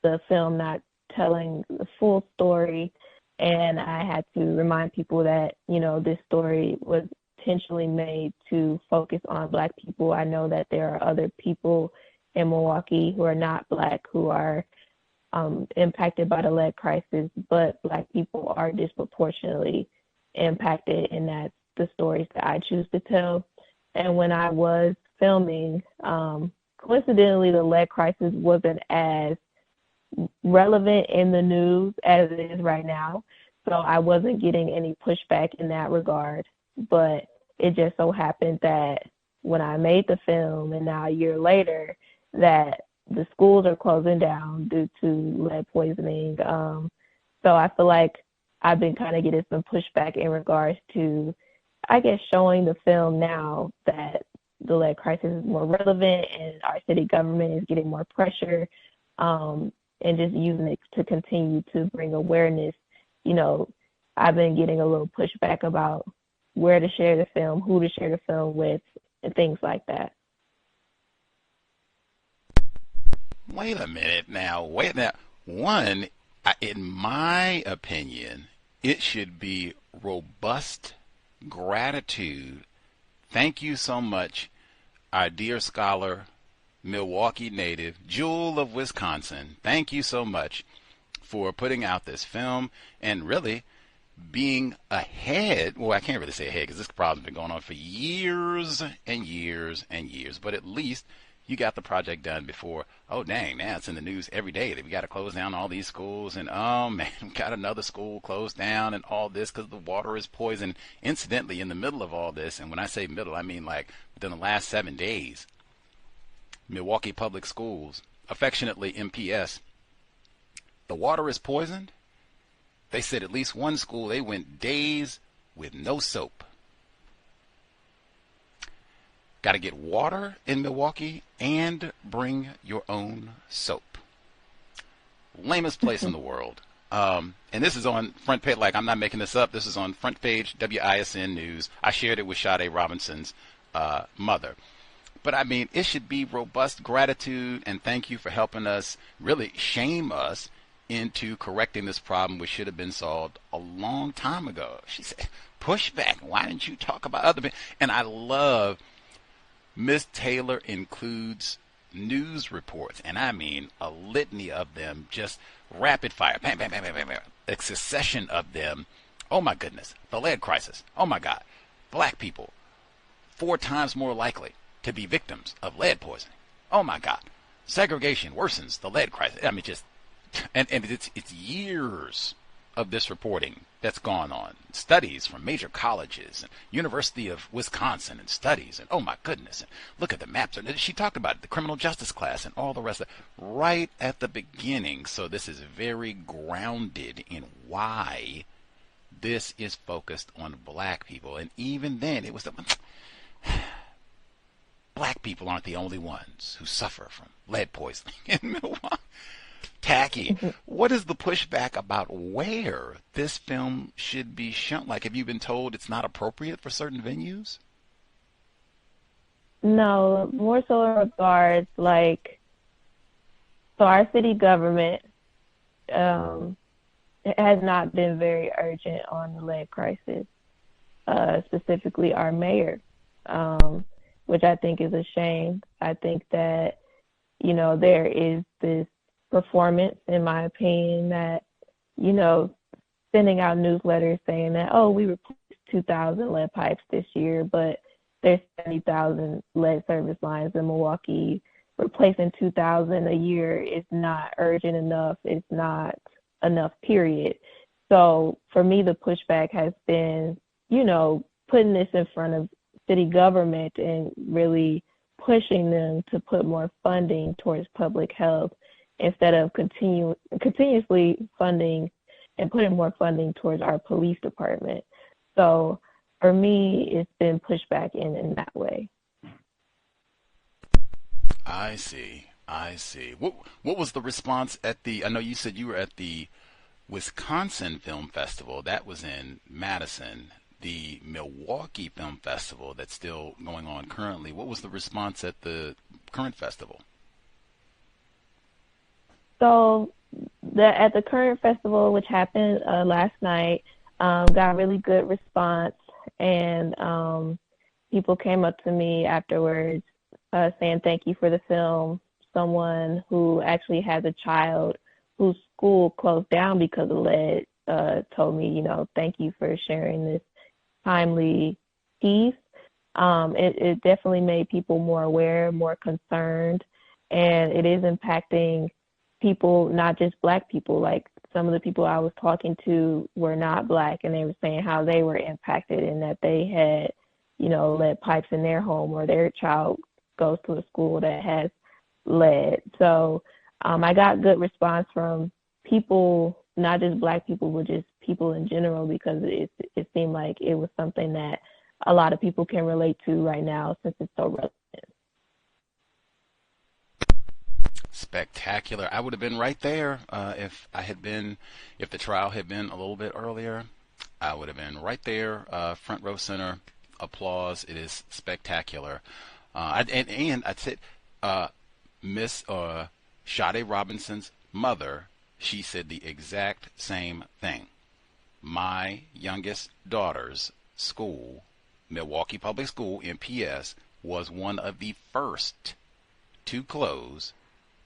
the film not telling the full story, and I had to remind people that, this story was intentionally made to focus on Black people. I know that there are other people in Milwaukee who are not Black who are impacted by the lead crisis, but Black people are disproportionately impacted, and that's the stories that I choose to tell. And when I was filming, coincidentally, the lead crisis wasn't as relevant in the news as it is right now, so I wasn't getting any pushback in that regard. But it just so happened that when I made the film, and now a year later, that the schools are closing down due to lead poisoning. So I feel like I've been kind of getting some pushback in regards to, I guess, showing the film now that the lead crisis is more relevant and our city government is getting more pressure, and just using it to continue to bring awareness. I've been getting a little pushback about where to share the film, who to share the film with, and things like that. Wait a minute now. One, in my opinion, it should be robust gratitude. Thank you so much, our dear scholar, Milwaukee native, Jewel of Wisconsin. Thank you so much for putting out this film and really being ahead. Well, I can't really say ahead because this problem's been going on for years and years and years, but at least you got the project done before, oh dang, now it's in the news every day that we got to close down all these schools, and oh man, we got another school closed down and all this because the water is poisoned. Incidentally, in the middle of all this, and when I say middle, I mean like within the last 7 days, Milwaukee Public Schools, affectionately MPS, the water is poisoned. They said at least one school, they went days with no soap. Got to get water in Milwaukee and bring your own soap. Lamest place in the world. And this is on front page, like I'm not making this up. This is on front page WISN News. I shared it with Sade Robinson's mother. But I mean, it should be robust gratitude and thank you for helping us really shame us into correcting this problem, which should have been solved a long time ago. She said, pushback. Why didn't you talk about other people? And I love Miss Taylor includes news reports, and I mean a litany of them, just rapid fire, bam, bam, bam, bam, bam, bam, a succession of them. Oh my goodness, the lead crisis. Oh my God, Black people, 4 times more likely to be victims of lead poisoning. Oh my God. Segregation worsens the lead crisis. I mean, and it's years of this reporting that's gone on. Studies from major colleges and University of Wisconsin and studies, and oh my goodness, and look at the maps. And she talked about the criminal justice class and all the rest of it right at the beginning. So this is very grounded in why this is focused on black people. And even then, it was the black people aren't the only ones who suffer from lead poisoning in Milwaukee. Tacky. What is the pushback about where this film should be shown? Like, have you been told it's not appropriate for certain venues? No, more so in regards, like, so our city government has not been very urgent on the lead crisis, specifically our mayor, which I think is a shame. I think that, you know, there is this performance, in my opinion, that, you know, sending out newsletters saying that, oh, we replaced 2,000 lead pipes this year, but there's 70,000 lead service lines in Milwaukee. Replacing 2,000 a year is not urgent enough. It's not enough, period. So for me, the pushback has been, you know, putting this in front of city government and really pushing them to put more funding towards public health instead of continuously funding and putting more funding towards our police department. So for me, it's been pushed back in that way. I see. What was the response at the, I know you said you were at the Wisconsin Film Festival. That was in Madison. The Milwaukee Film Festival that's still going on currently. What was the response at the current festival? So at the current festival, which happened last night, got really good response, and people came up to me afterwards saying thank you for the film. Someone who actually has a child whose school closed down because of lead told me, you know, thank you for sharing this timely piece. It definitely made people more aware, more concerned, and it is impacting people, not just black people. Like, some of the people I was talking to were not black, and they were saying how they were impacted and that they had, you know, lead pipes in their home, or their child goes to a school that has lead. So I got good response from people, not just black people, but just people in general, because it seemed like it was something that a lot of people can relate to right now since it's so relevant. Spectacular. I would have been right there if the trial had been a little bit earlier. I would have been right there, front row center, applause. It is spectacular. And I'd say Miss Sade Robinson's mother, she said the exact same thing. My youngest daughter's school, Milwaukee Public School, MPS, was one of the first to close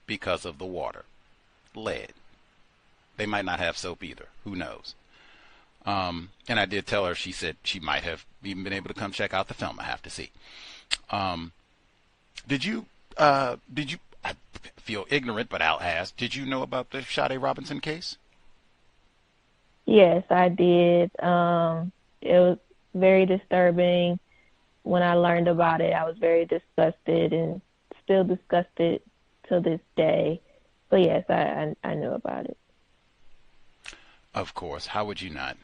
because of the water. Lead. They might not have soap either. Who knows? And I did tell her, she said she might have even been able to come check out the film. I have to see. Did you, I feel ignorant, but I'll ask, did you know about the Sade Robinson case? Yes, I did. It was very disturbing. When I learned about it, I was very disgusted and still disgusted to this day. But yes, I knew about it. Of course. How would you not?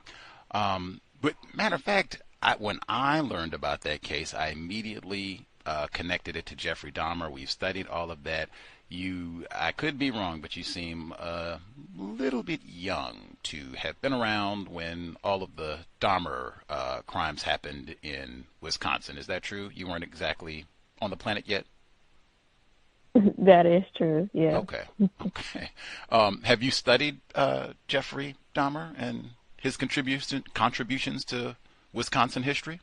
But matter of fact, when I learned about that case, I immediately connected it to Jeffrey Dahmer. We've studied all of that. I could be wrong, but you seem a little bit young to have been around when all of the Dahmer crimes happened in Wisconsin. Is that true? You weren't exactly on the planet yet? That is true, yeah. Okay. Have you studied Jeffrey Dahmer and his contributions to Wisconsin history?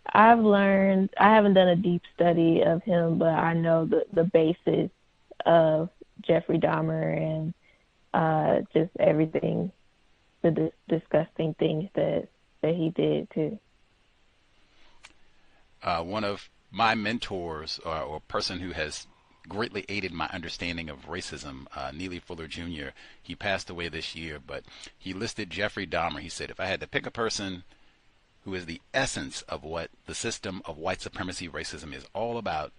I haven't done a deep study of him, but I know the basis of Jeffrey Dahmer and just everything, the disgusting things that he did too. one of my mentors or person who has greatly aided my understanding of racism, Neely Fuller Jr., he passed away this year, but he listed Jeffrey Dahmer. He said, if I had to pick a person who is the essence of what the system of white supremacy racism is all about,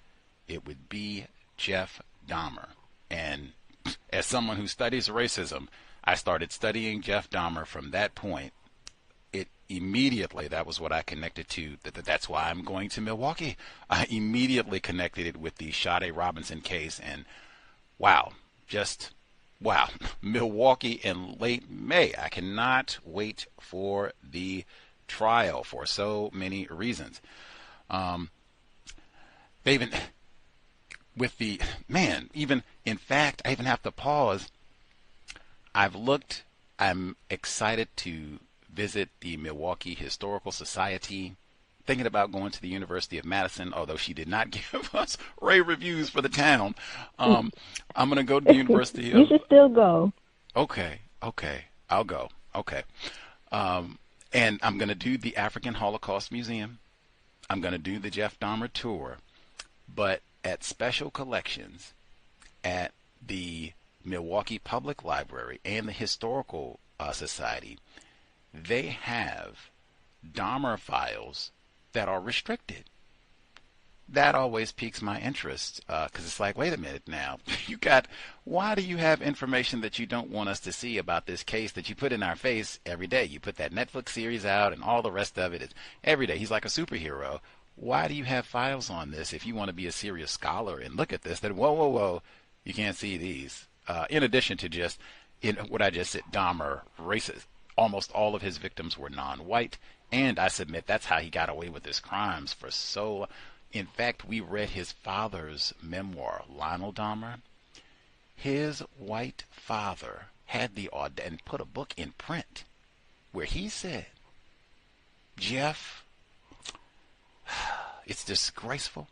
it would be Jeff Dahmer. And as someone who studies racism, I started studying Jeff Dahmer from that point. It immediately, that was what I connected to. That's why I'm going to Milwaukee. I immediately connected it with the Sade Robinson case, and wow, just wow. Milwaukee in late May. I cannot wait for the trial for so many reasons. They even, with the, man, even, in fact, I even have to pause. I'm excited to visit the Milwaukee Historical Society, thinking about going to the University of Madison, although she did not give us rave reviews for the town. I'm going to go to the University of... You should still go. Okay, I'll go. Okay. And I'm going to do the African Holocaust Museum. I'm going to do the Jeff Dahmer tour. But at special collections at the Milwaukee Public Library and the Historical Society, they have Dahmer files that are restricted. That always piques my interest, because it's like, wait a minute now, why do you have information that you don't want us to see about this case that you put in our face every day? You put that Netflix series out and all the rest of it is every day. He's like a superhero. Why do you have files on this if you want to be a serious scholar and look at this? Then whoa, you can't see these. In addition to just, in what I just said, Dahmer, racist. Almost all of his victims were non-white, and I submit that's how he got away with his crimes for so. In fact, we read his father's memoir, Lionel Dahmer. His white father had the audacity and put a book in print where he said, Jeff, it's disgraceful.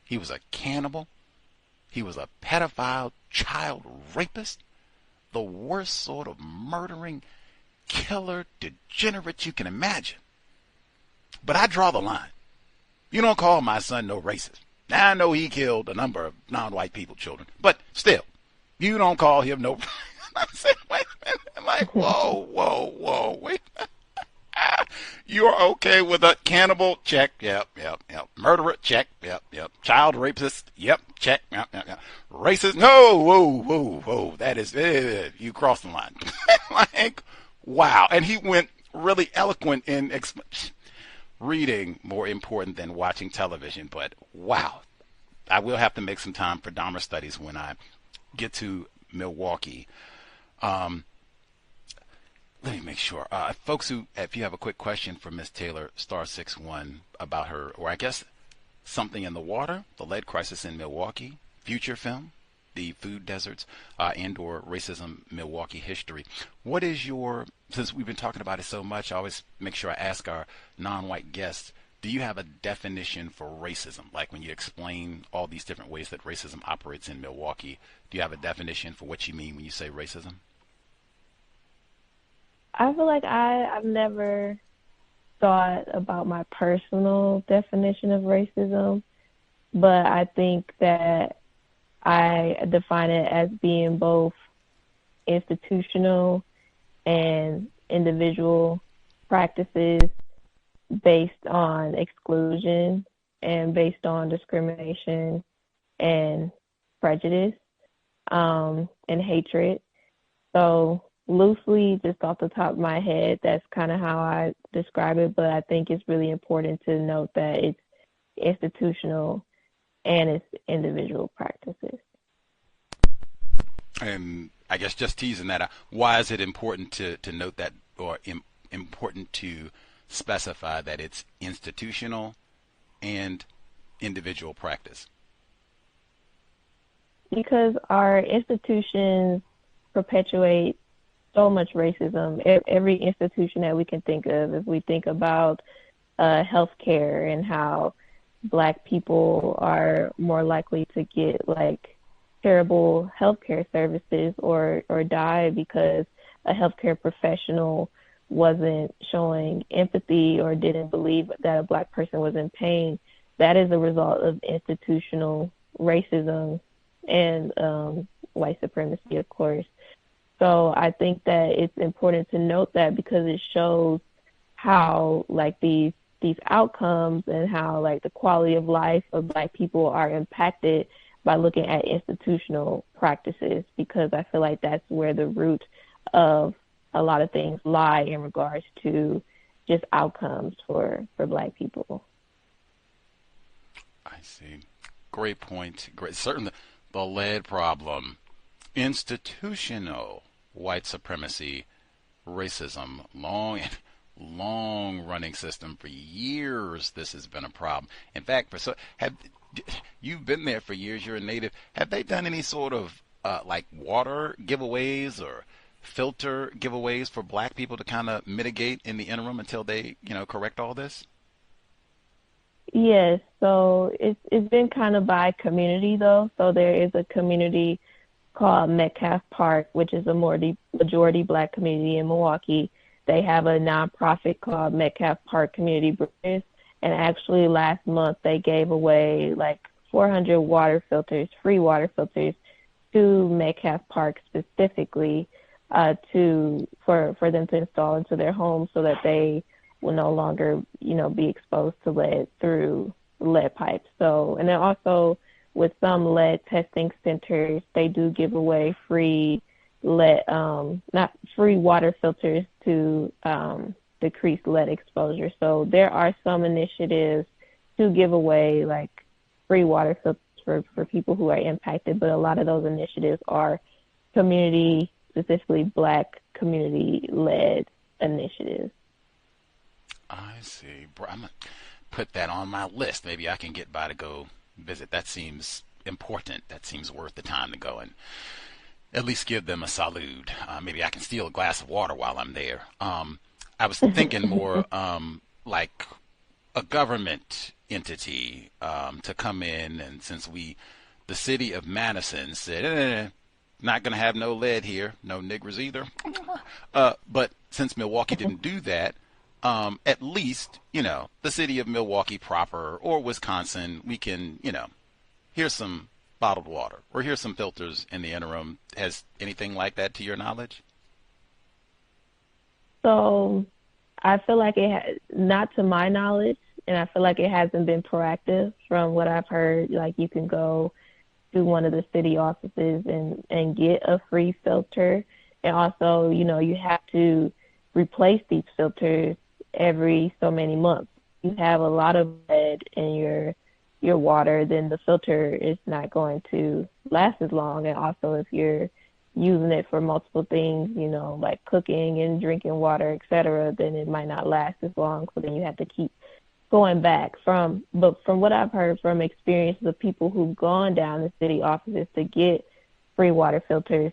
He was a cannibal. He was a pedophile, child rapist, the worst sort of murdering killer degenerate you can imagine. But I draw the line. You don't call my son no racist. Now, I know he killed a number of non-white children, but still, you don't call him no. I'm saying, wait a minute. I'm like, whoa, wait. You're okay with a cannibal? Check. Yep. Murderer? Check. Yep. Child rapist? Yep. Check. Yep. Racist? No. Whoa. That is, you crossed the line. Like, wow. And he went really eloquent in reading, more important than watching television. But wow, I will have to make some time for Dahmer studies when I get to Milwaukee. Let me make sure. Folks if you have a quick question for Ms. Taylor, *61 about her, or I guess something in the water, the lead crisis in Milwaukee, future film, the food deserts, and/or racism, Milwaukee history. What is your, since we've been talking about it so much, I always make sure I ask our non-white guests, do you have a definition for racism? Like when you explain all these different ways that racism operates in Milwaukee, do you have a definition for what you mean when you say racism? I feel like I've never thought about my personal definition of racism, but I think that I define it as being both institutional and individual practices based on exclusion and based on discrimination and prejudice and hatred. So loosely, just off the top of my head, that's kind of how I describe it, but I think it's really important to note that it's institutional and it's individual practices. And I guess just teasing that out, why is it important to note that, or important to specify that it's institutional and individual practice? Because our institutions perpetuate so much racism. Every institution that we can think of, if we think about healthcare and how Black people are more likely to get like terrible healthcare services or die because a healthcare professional wasn't showing empathy or didn't believe that a Black person was in pain. that is a result of institutional racism and white supremacy, of course. So I think that it's important to note that because it shows how like these outcomes and how like the quality of life of Black people are impacted by looking at institutional practices, because I feel like that's where the root of a lot of things lie in regards to just outcomes for Black people. I see. Great point. Great. Certainly the lead problem, institutional white supremacy, racism, long running system for years. This has been a problem. In fact, you've been there for years. You're a native. Have they done any sort of like water giveaways or filter giveaways for Black people to kind of mitigate in the interim until they, correct all this? Yes. So it's been kind of by community though. So there is a community called Metcalf Park, which is a majority Black community in Milwaukee. They have a nonprofit called Metcalf Park Community Bridges, and actually last month they gave away like 400 water filters, free water filters, to Metcalf Park specifically for them to install into their homes so that they will no longer, be exposed to lead through lead pipes. So, and then also with some lead testing centers, they do give away free not free water filters to decrease lead exposure. So there are some initiatives to give away like free water filters for people who are impacted, but a lot of those initiatives are community, specifically Black community-led initiatives. I see. I'm going to put that on my list. Maybe I can get by to go visit. That seems important. That seems worth the time to go and at least give them a salute. Maybe I can steal a glass of water while I'm there. I was thinking more like a government entity to come in, and since the city of Madison said, not going to have no lead here, no niggers either. But since Milwaukee didn't do that, at least, the city of Milwaukee proper or Wisconsin, we can, here's some bottled water or here's some filters in the interim. Has anything like that to your knowledge? So I feel like not to my knowledge, and I feel like it hasn't been proactive from what I've heard. Like you can go to one of the city offices and get a free filter. And also, you have to replace these filters every so many months. You have a lot of lead in your water, then the filter is not going to last as long. And also if you're using it for multiple things, like cooking and drinking water, etc., then it might not last as long. So then you have to keep going back. But from what I've heard from experiences of people who've gone down to city offices to get free water filters,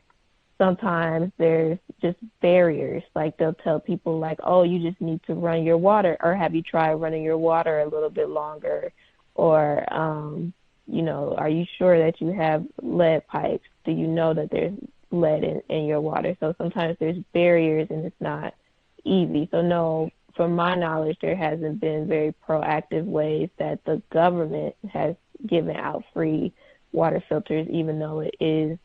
sometimes there's just barriers. Like they'll tell people like, oh, you just need to run your water, or have you tried running your water a little bit longer? Or, are you sure that you have lead pipes? Do you know that there's lead in your water? So sometimes there's barriers and it's not easy. So no, from my knowledge, there hasn't been very proactive ways that the government has given out free water filters, even though it is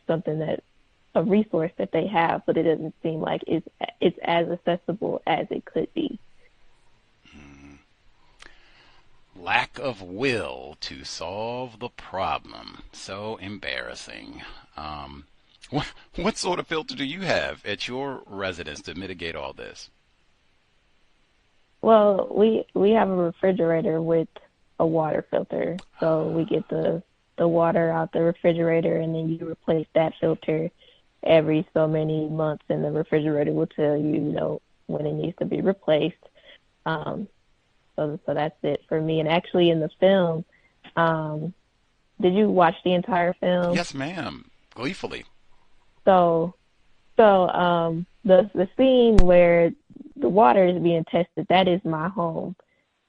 something that a resource that they have, but it doesn't seem like it's as accessible as it could be. Lack of will to solve the problem. So embarrassing. What sort of filter do you have at your residence to mitigate all this? Well, we have a refrigerator with a water filter. So we get the water out the refrigerator, and then you replace that filter every so many months, and the refrigerator will tell you, when it needs to be replaced. So that's it for me. And actually in the film, did you watch the entire film? Yes, ma'am. Gleefully. So the scene where the water is being tested, that is my home.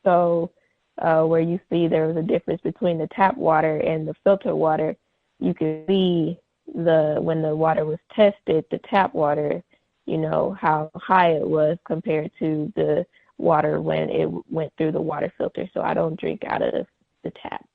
So where you see there was a difference between the tap water and the filter water, you can see when the water was tested, the tap water, how high it was compared to the water when it went through the water filter, so I don't drink out of the tap.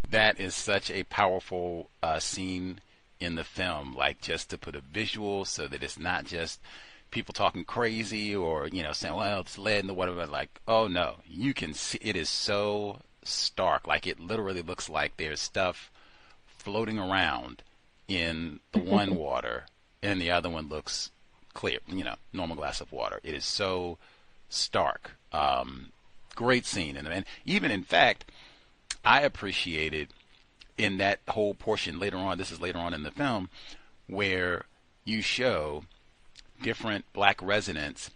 That is such a powerful scene in the film, like just to put a visual so that it's not just people talking crazy or, saying, well, it's lead in the water, but like, oh no, you can see it is so stark. Like it literally looks like there's stuff floating around in the one water and the other one looks clear, normal glass of water. It is so stark. Great scene. And even in fact, I appreciated in that whole portion later on, this is later on in the film, where you show different black residents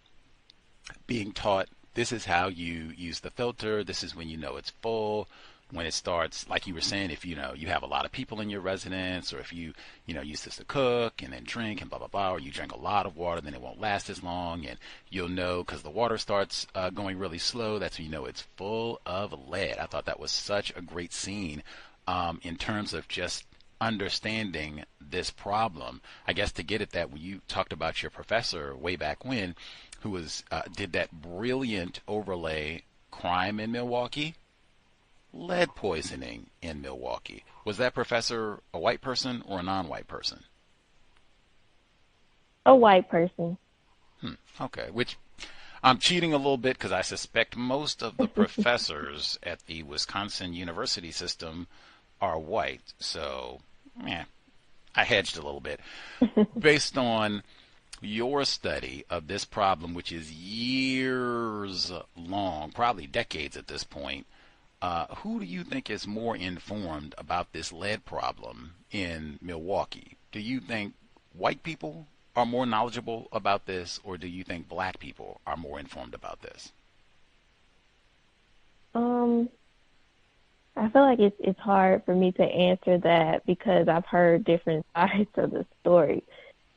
being taught, this is how you use the filter, this is when you know it's full, when it starts, like you were saying, if you have a lot of people in your residence, or if you use this to cook and then drink and blah blah blah, or you drink a lot of water, then it won't last as long, and you'll know because the water starts going really slow, that's when you know it's full of lead. I thought that was such a great scene in terms of just understanding this problem. I guess to get at that, when you talked about your professor way back when, who was did that brilliant overlay, crime in Milwaukee, lead poisoning in Milwaukee. Was that professor a white person or a non-white person? A white person. Okay, which I'm cheating a little bit because I suspect most of the professors at the Wisconsin university system are white. So, I hedged a little bit. Based on your study of this problem, which is years long, probably decades at this point, who do you think is more informed about this lead problem in Milwaukee? Do you think white people are more knowledgeable about this, or do you think black people are more informed about this? I feel like it's hard for me to answer that because I've heard different sides of the story.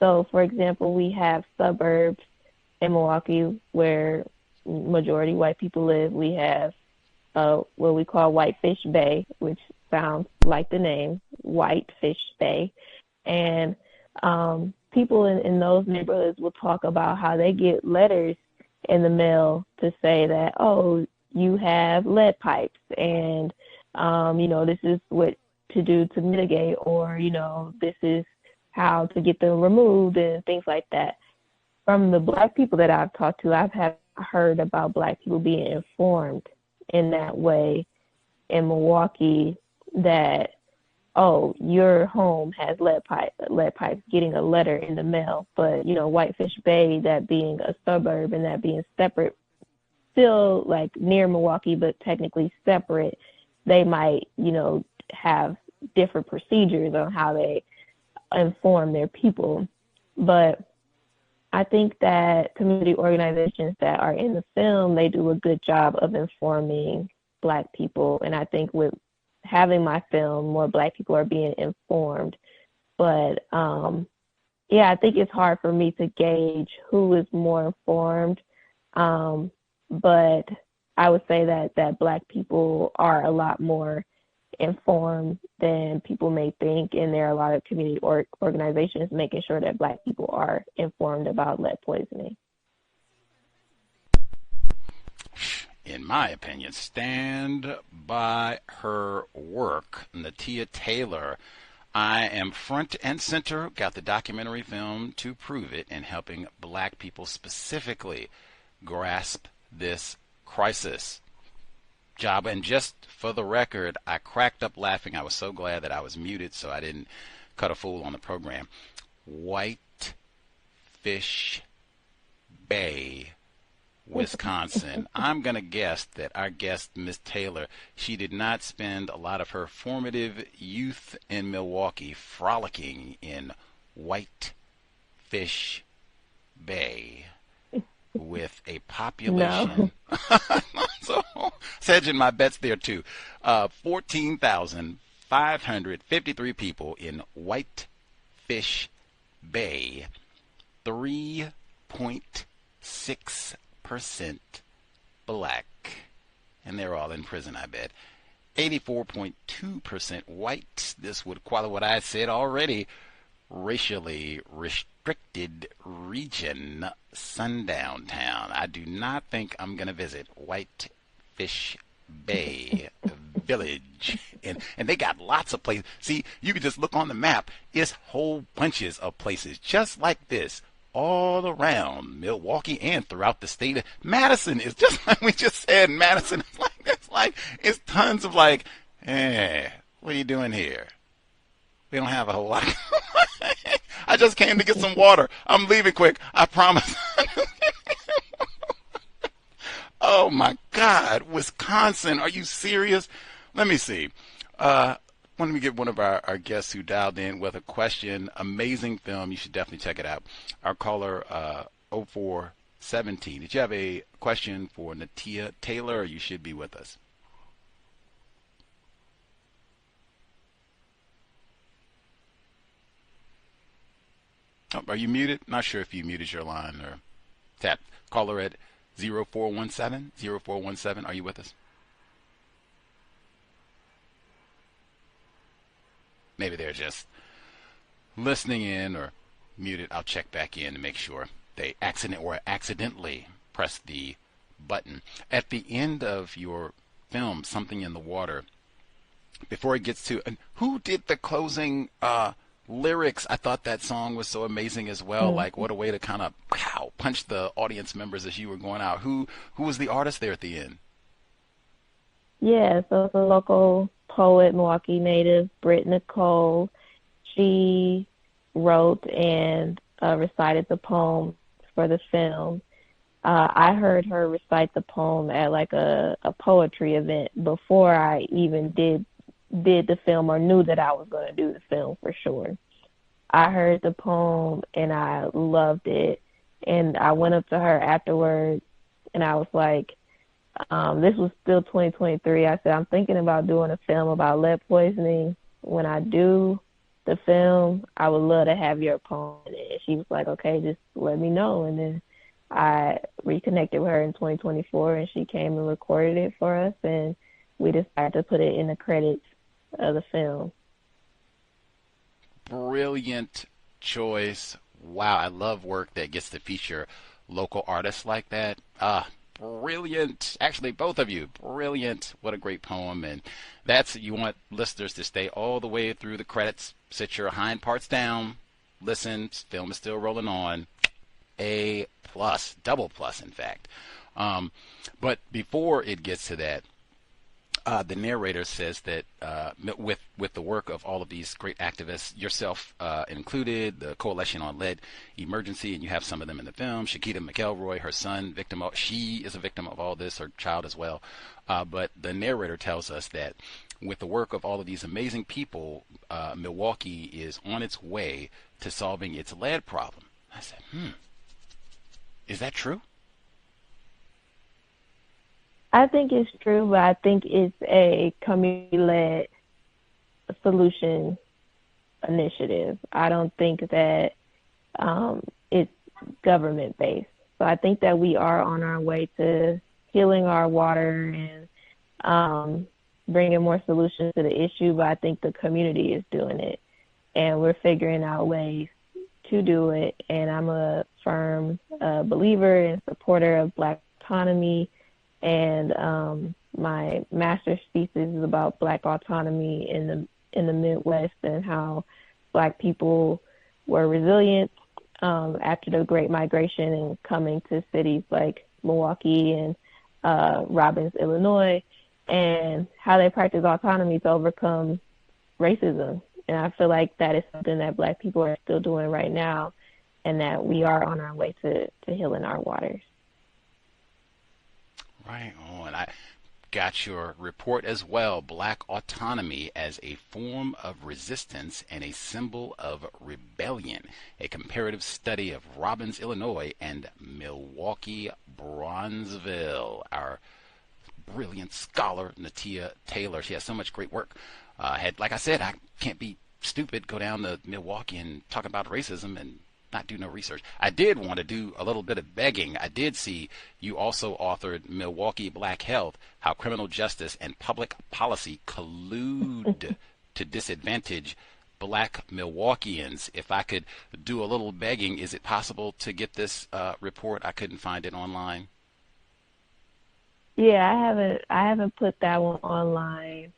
So, for example, we have suburbs in Milwaukee where majority white people live. We have what we call Whitefish Bay, which sounds like the name, Whitefish Bay. And people in those neighborhoods will talk about how they get letters in the mail to say that, oh, you have lead pipes, and, this is what to do to mitigate, or, this is how to get them removed and things like that. From the black people that I've talked to, I've heard about black people being informed in that way in Milwaukee, that, oh, your home has lead pipes, getting a letter in the mail. But, Whitefish Bay, that being a suburb and that being separate, still like near Milwaukee, but technically separate, they might, have different procedures on how they inform their people. But I think that community organizations that are in the film, they do a good job of informing black people. And I think with having my film, more black people are being informed. But I think it's hard for me to gauge who is more informed. But I would say that black people are a lot more informed than people may think, and there are a lot of community organizations making sure that black people are informed about lead poisoning. In my opinion, stand by her work. Nateya Taylor, I am front and center, got the documentary film to prove it, in helping black people specifically grasp this crisis. Job. And just for the record, I cracked up laughing. I was so glad that I was muted so I didn't cut a fool on the program. Whitefish Bay, Wisconsin. I'm going to guess that our guest, Miss Taylor, she did not spend a lot of her formative youth in Milwaukee frolicking in Whitefish Bay with a population. No. So, hedging my bets there too. 14,553 people in Whitefish Bay. 3.6% black. And they're all in prison, I bet. 84.2% white. This would qualify what I said already. racially restricted region, sundown town. I do not think I'm going to visit Whitefish Bay Village. And they got lots of places. See, you can just look on the map. It's whole bunches of places just like this all around Milwaukee and throughout the state. Madison is just like we just said. Madison is it's tons of what are you doing here? We don't have a whole lot. I just came to get some water. I'm leaving quick. I promise. Oh my God, Wisconsin, are you serious? Let me see. Let me get one of our guests who dialed in with a question. Amazing film. You should definitely check it out. Our caller, 0417. Did you have a question for Nateya Taylor? Or you should be with us. Oh, are you muted? Not sure if you muted your line or tap. Caller at 0417. 0417. Are you with us? Maybe they're just listening in or muted. I'll check back in to make sure they accidentally press the button. At the end of your film, Something in the Water, before it gets to, and who did the closing lyrics? I thought that song was so amazing as well. Like, what a way to kind of punch the audience members as you were going out. Who was the artist there at the end? Yeah, so it's a local poet, Milwaukee native, Britt Nicole. She wrote and recited the poem for the film. I heard her recite the poem at like a poetry event before I even did the film or knew that I was going to do the film for sure. I heard the poem and I loved it. And I went up to her afterwards and I was like, this was still 2023. I said, I'm thinking about doing a film about lead poisoning. When I do the film, I would love to have your poem in it. She was like, okay, just let me know. And then I reconnected with her in 2024 and she came and recorded it for us. And we decided to put it in the credits of the film. Brilliant choice. Wow, I love work that gets to feature local artists like that. Brilliant. Actually, both of you, brilliant. What a great poem. And you want listeners to stay all the way through the credits. Sit your hind parts down. Listen, film is still rolling on. A+, double plus, in fact. But before it gets to that, the narrator says that with the work of all of these great activists, yourself included, the Coalition on Lead Emergency, and you have some of them in the film, Shakita McElroy, her son, she is a victim of all this, her child as well. But the narrator tells us that with the work of all of these amazing people, Milwaukee is on its way to solving its lead problem. I said, is that true? I think it's true, but I think it's a community-led solution initiative. I don't think that it's government-based. So I think that we are on our way to healing our water and bringing more solutions to the issue, but I think the community is doing it. And we're figuring out ways to do it. And I'm a firm believer and supporter of Black autonomy. And my master's thesis is about Black autonomy in the Midwest and how Black people were resilient after the Great Migration and coming to cities like Milwaukee and Robbins, Illinois, and how they practice autonomy to overcome racism. And I feel like that is something that Black people are still doing right now, and that we are on our way to healing our waters. Right on. I got your report as well. Black autonomy as a form of resistance and a symbol of rebellion. A comparative study of Robbins, Illinois and Milwaukee, Bronzeville. Our brilliant scholar, Nateya Taylor. She has so much great work. Like I said, I can't be stupid, go down to Milwaukee and talk about racism and not do no research. I did want to do a little bit of begging. I did see you also authored Milwaukee Black Health, How Criminal Justice and Public Policy Collude to Disadvantage Black Milwaukeeans. If I could do a little begging, is it possible to get this report? I couldn't find it online. Yeah, I haven't put that one online.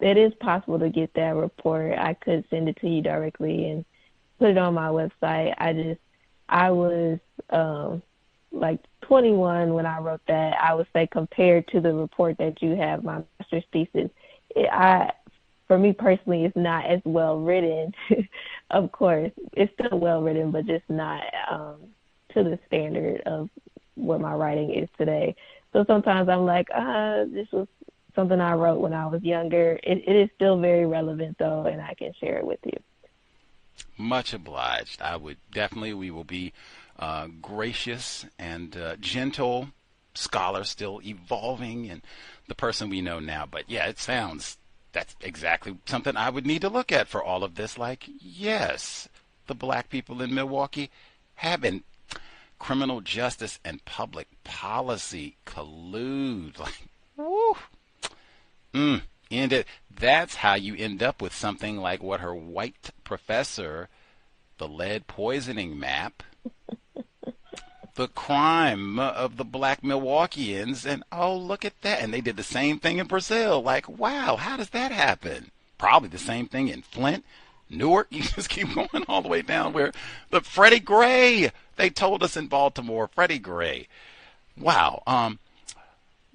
It is possible to get that report. I could send it to you directly and put it on my website. I was like 21 when I wrote that. I would say compared to the report that you have, my master's thesis, for me personally, it's not as well written. Of course, it's still well written, but just not to the standard of what my writing is today. So sometimes I'm like, this was something I wrote when I was younger. It is still very relevant, though, and I can share it with you. Much obliged. We will be gracious and gentle scholar, still evolving, and the person we know now. But yeah, that's exactly something I would need to look at for all of this. Like, yes, the black people in Milwaukee have been criminal justice and public policy collude. Like, woo. And that's how you end up with something like what her white professor, the lead poisoning map, the crime of the black Milwaukeeans, and oh, look at that. And they did the same thing in Brazil. Like, wow, how does that happen? Probably the same thing in Flint, Newark. You just keep going all the way down where the Freddie Gray, they told us in Baltimore, Freddie Gray. Wow.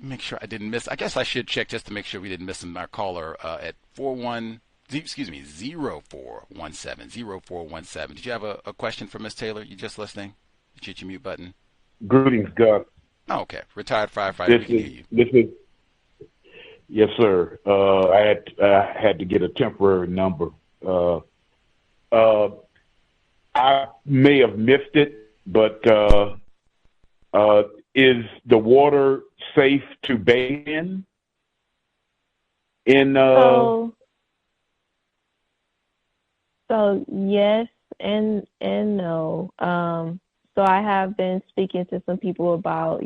Make sure I didn't miss. I guess I should check just to make sure we didn't miss our caller at 0417. Did you have a question for Miss Taylor? You just listening? Did you hit your mute button? Greetings, Gus. Oh, okay. Retired firefighter. We can hear you. Yes, sir. I had to get a temporary number. I may have missed it, but is the water safe to bathe in? So yes and no. So I have been speaking to some people about,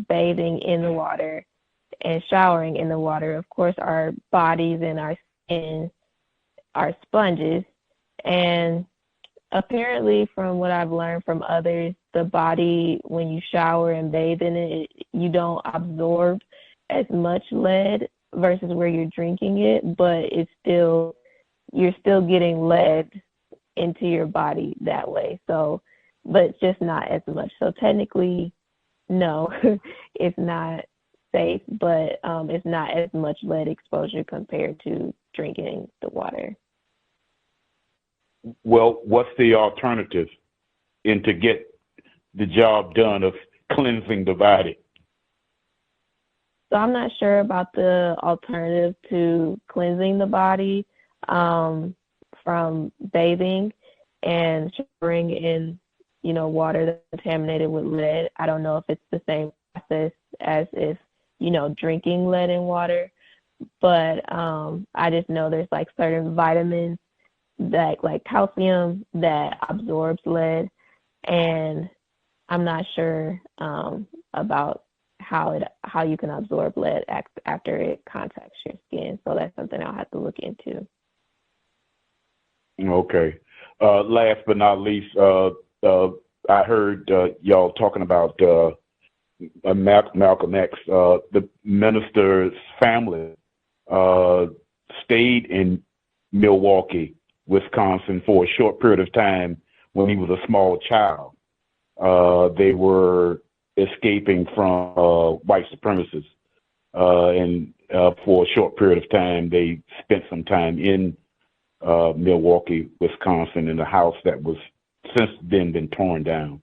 bathing in the water and showering in the water. Of course, our bodies and our skin are sponges. And apparently, from what I've learned from others, the body, when you shower and bathe in it, you don't absorb as much lead versus where you're drinking it, but you're still getting lead into your body that way. So, but just not as much. So technically, no, it's not safe, but it's not as much lead exposure compared to drinking the water. Well, what's the alternative to get the job done of cleansing the body? So I'm not sure about the alternative to cleansing the body from bathing and showering in, water that's contaminated with lead. I don't know if it's the same process as if, drinking lead in water, but I just know there's like certain vitamins that like calcium that absorbs lead, and I'm not sure about how you can absorb lead after it contacts your skin. So that's something I'll have to look into. Okay. Last but not least, I heard y'all talking about Malcolm X. The minister's family stayed in Milwaukee, Wisconsin for a short period of time when he was a small child. They were escaping from white supremacists, and for a short period of time, they spent some time in Milwaukee, Wisconsin, in a house that was since then been torn down.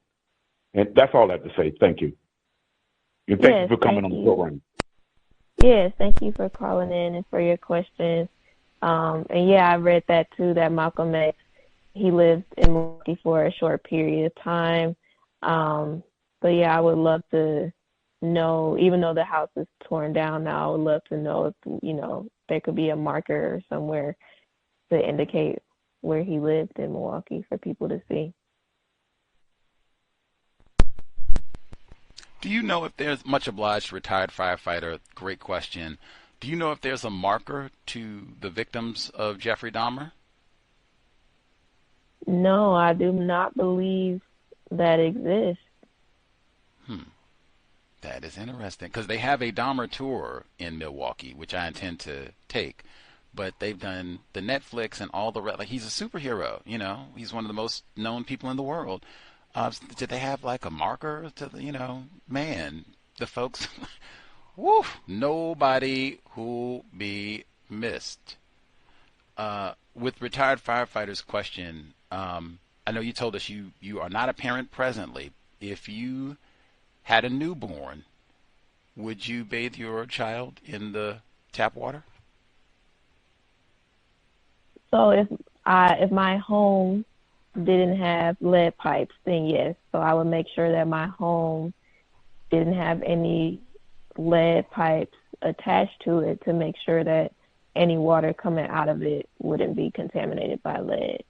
And that's all I have to say. Thank you. And thank you for coming on the program. Yes, thank you for calling in and for your questions. And yeah, I read that too, that Malcolm X, he lived in Milwaukee for a short period of time. But yeah, I would love to know, even though the house is torn down now, I would love to know if, there could be a marker somewhere to indicate where he lived in Milwaukee for people to see. Do you know if there's, much obliged, retired firefighter, great question. Do you know if there's a marker to the victims of Jeffrey Dahmer? No, I do not believe that exists. That is interesting, because they have a Dahmer tour in Milwaukee, which I intend to take. But they've done the Netflix and all the rest. Like, he's a superhero, you know. He's one of the most known people in the world. Did they have like a marker to the, man, the folks, woo, nobody who be missed. With retired firefighters question, I know you told us you are not a parent presently. If you had a newborn, would you bathe your child in the tap water? So if my home didn't have lead pipes, then yes. So I would make sure that my home didn't have any lead pipes attached to it to make sure that any water coming out of it wouldn't be contaminated by lead.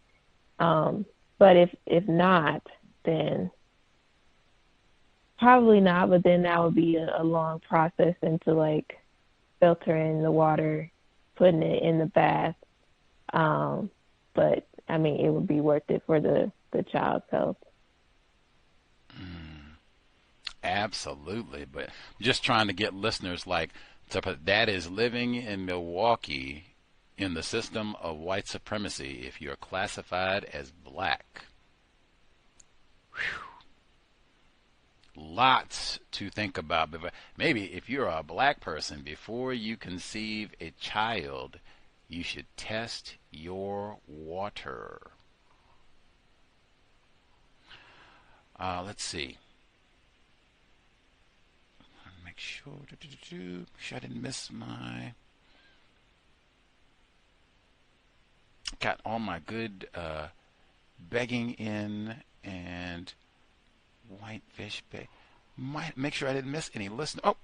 But if not, then probably not. But then that would be a long process into like filtering the water, putting it in the bath. But I mean, it would be worth it for the child's health. Absolutely. But just trying to get listeners that is living in Milwaukee in the system of white supremacy if you're classified as black. Whew. Lots to think about. But maybe if you're a black person, before you conceive a child, you should test your water. Let's see. Make sure I didn't miss my. Got all my good begging in and whitefish bay. Make sure I didn't miss any listeners. Oh,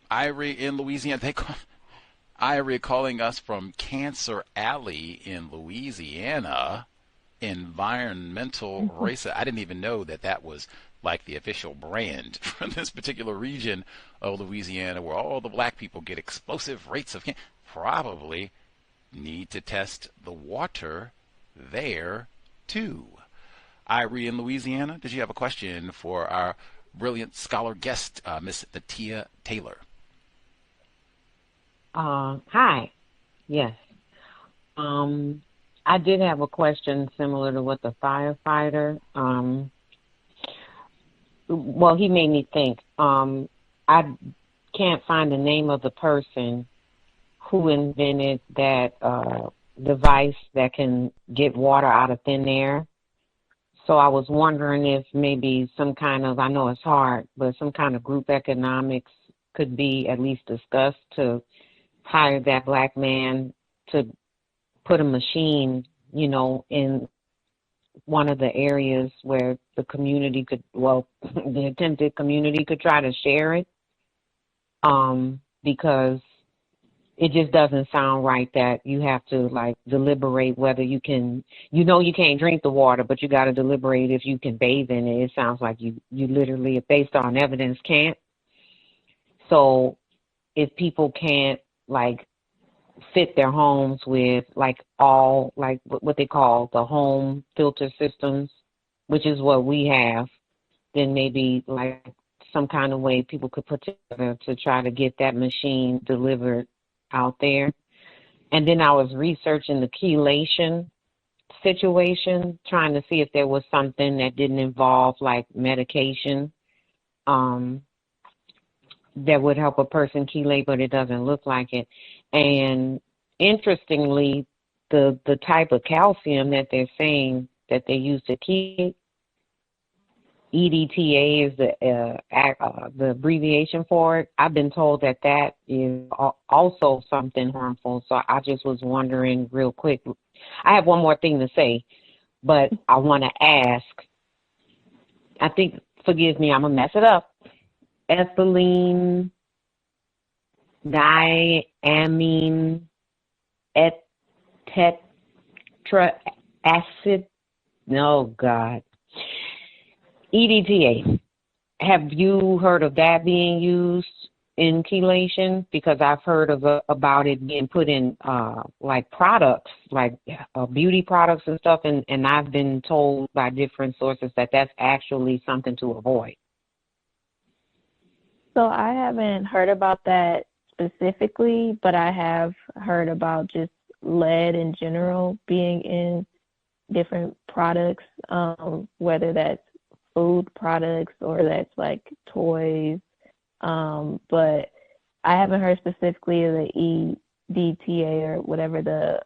Irie in Louisiana. Irie calling us from Cancer Alley in Louisiana. Environmental racist. I didn't even know that was like the official brand for this particular region of Louisiana, where all the black people get explosive rates of cancer. Probably need to test the water there too. Irie in Louisiana, did you have a question for our brilliant scholar guest, Miss Nateya Taylor? Hi. Yes. I did have a question similar to what the firefighter. Well, he made me think. I can't find the name of the person who invented that device that can get water out of thin air. So I was wondering if maybe some kind of, I know it's hard, but some kind of group economics could be at least discussed to hire that black man to put a machine, in one of the areas where the community could, the attempted community could try to share it. Because it just doesn't sound right that you have to deliberate whether you can, you can't drink the water, but you got to deliberate if you can bathe in it. It sounds like you literally, based on evidence, can't. So if people can't fit their homes with all what they call the home filter systems, which is what we have, then maybe some kind of way people could put together to try to get that machine delivered out there. And then I was researching the chelation situation, trying to see if there was something that didn't involve medication that would help a person chelate, but it doesn't look like it. And interestingly, the type of calcium that they're saying that they use to chelate, EDTA is the abbreviation for it. I've been told that is also something harmful. So I just was wondering real quick. I have one more thing to say, but I want to ask. I think, forgive me, I'm going to mess it up. Ethylene diamine tetra acid. No, God. EDTA. Have you heard of that being used in chelation? Because I've heard about it being put in like products, like beauty products and stuff, and I've been told by different sources that that's actually something to avoid. So I haven't heard about that specifically, but I have heard about just lead in general being in different products, whether that's food products or that's like toys. But I haven't heard specifically of the EDTA or whatever the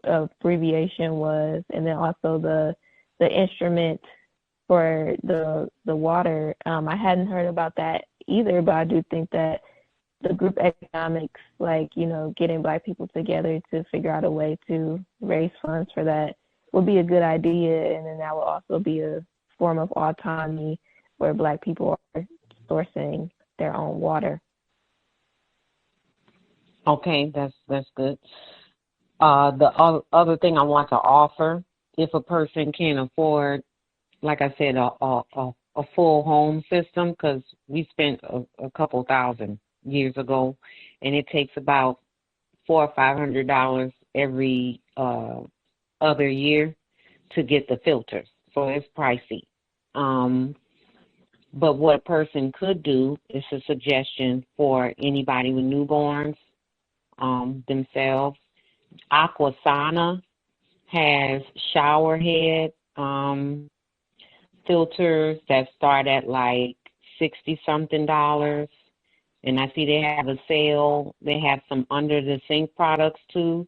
abbreviation was, and then also the instrument for the water. I hadn't heard about that either, but I do think that the group economics, like, you know, getting Black people together to figure out a way to raise funds for that would be a good idea, and then that would also be a form of autonomy where Black people are sourcing their own water. Okay, that's good. The other thing I want to offer, if a person can afford, like I said, a full home system, because we spent a couple thousand years ago, and it takes about $400 or $500 every other year to get the filters, so it's pricey. But what a person could do is a suggestion for anybody with newborns themselves. Aquasana has shower head filters that start at like $60-something. And I see they have a sale. They have some under the sink products too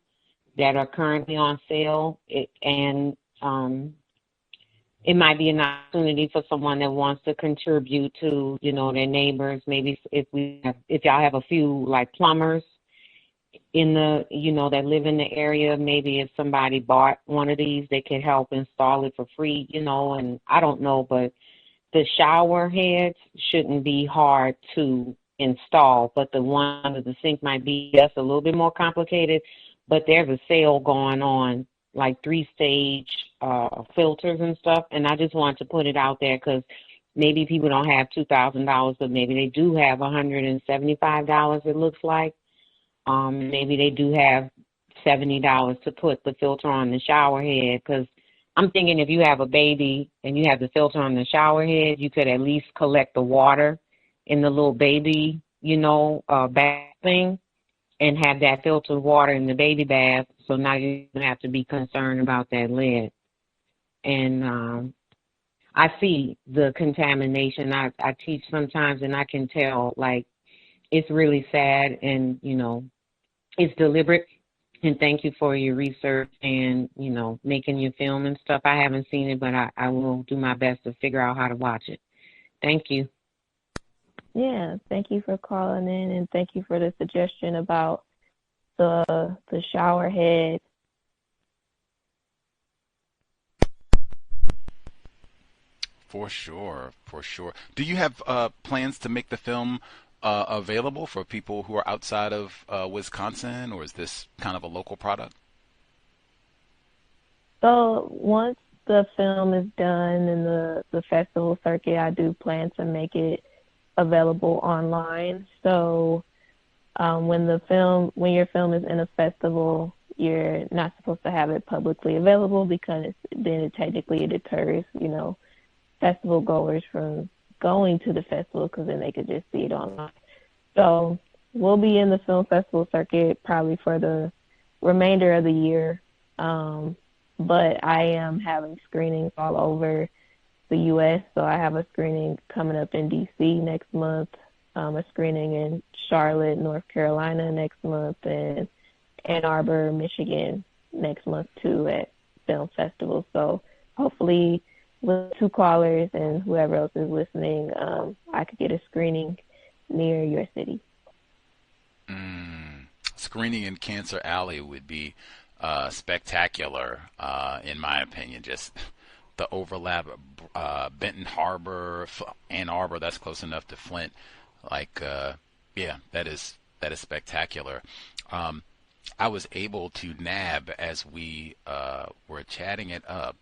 that are currently on sale. It might be an opportunity for someone that wants to contribute to, you know, their neighbors. Maybe if y'all have a few like plumbers in the, you know, that live in the area, maybe if somebody bought one of these, they could help install it for free, you know. And I don't know, but the shower heads shouldn't be hard to install, but the one under the sink might be just a little bit more complicated. But there's a sale going on, like 3-stage filters and stuff, and I just want to put it out there because maybe people don't have $2,000, but maybe they do have $175, it looks like. Maybe they do have $70 to put the filter on the shower head, because I'm thinking if you have a baby and you have the filter on the shower head, you could at least collect the water in the little baby, you know, bath thing, and have that filtered water in the baby bath, so now you don't have to be concerned about that lead. And I see the contamination. I teach sometimes, and I can tell, like, it's really sad, and, you know, it's deliberate. And thank you for your research and, you know, making your film and stuff. I haven't seen it, but I will do my best to figure out how to watch it. Thank you. Yeah, thank you for calling in, and thank you for the suggestion about the shower head. For sure. Do you have plans to make the film available for people who are outside of Wisconsin, or is this kind of a local product? So once the film is done in the festival circuit, I do plan to make it available online. So when your film is in a festival, you're not supposed to have it publicly available, because then it deters, you know, festival goers from going to the festival, because then they could just see it online. So we'll be in the film festival circuit probably for the remainder of the year. But I am having screenings all over the U.S. So I have a screening coming up in D.C. next month, a screening in Charlotte, North Carolina next month, and Ann Arbor, Michigan next month too at film festivals. So hopefully with 2 callers and whoever else is listening, I could get a screening near your city. Screening in Cancer Alley would be spectacular, in my opinion. Just the overlap, Benton Harbor, Ann Arbor, that's close enough to Flint. Like, yeah, that is spectacular. I was able to nab, as we were chatting it up,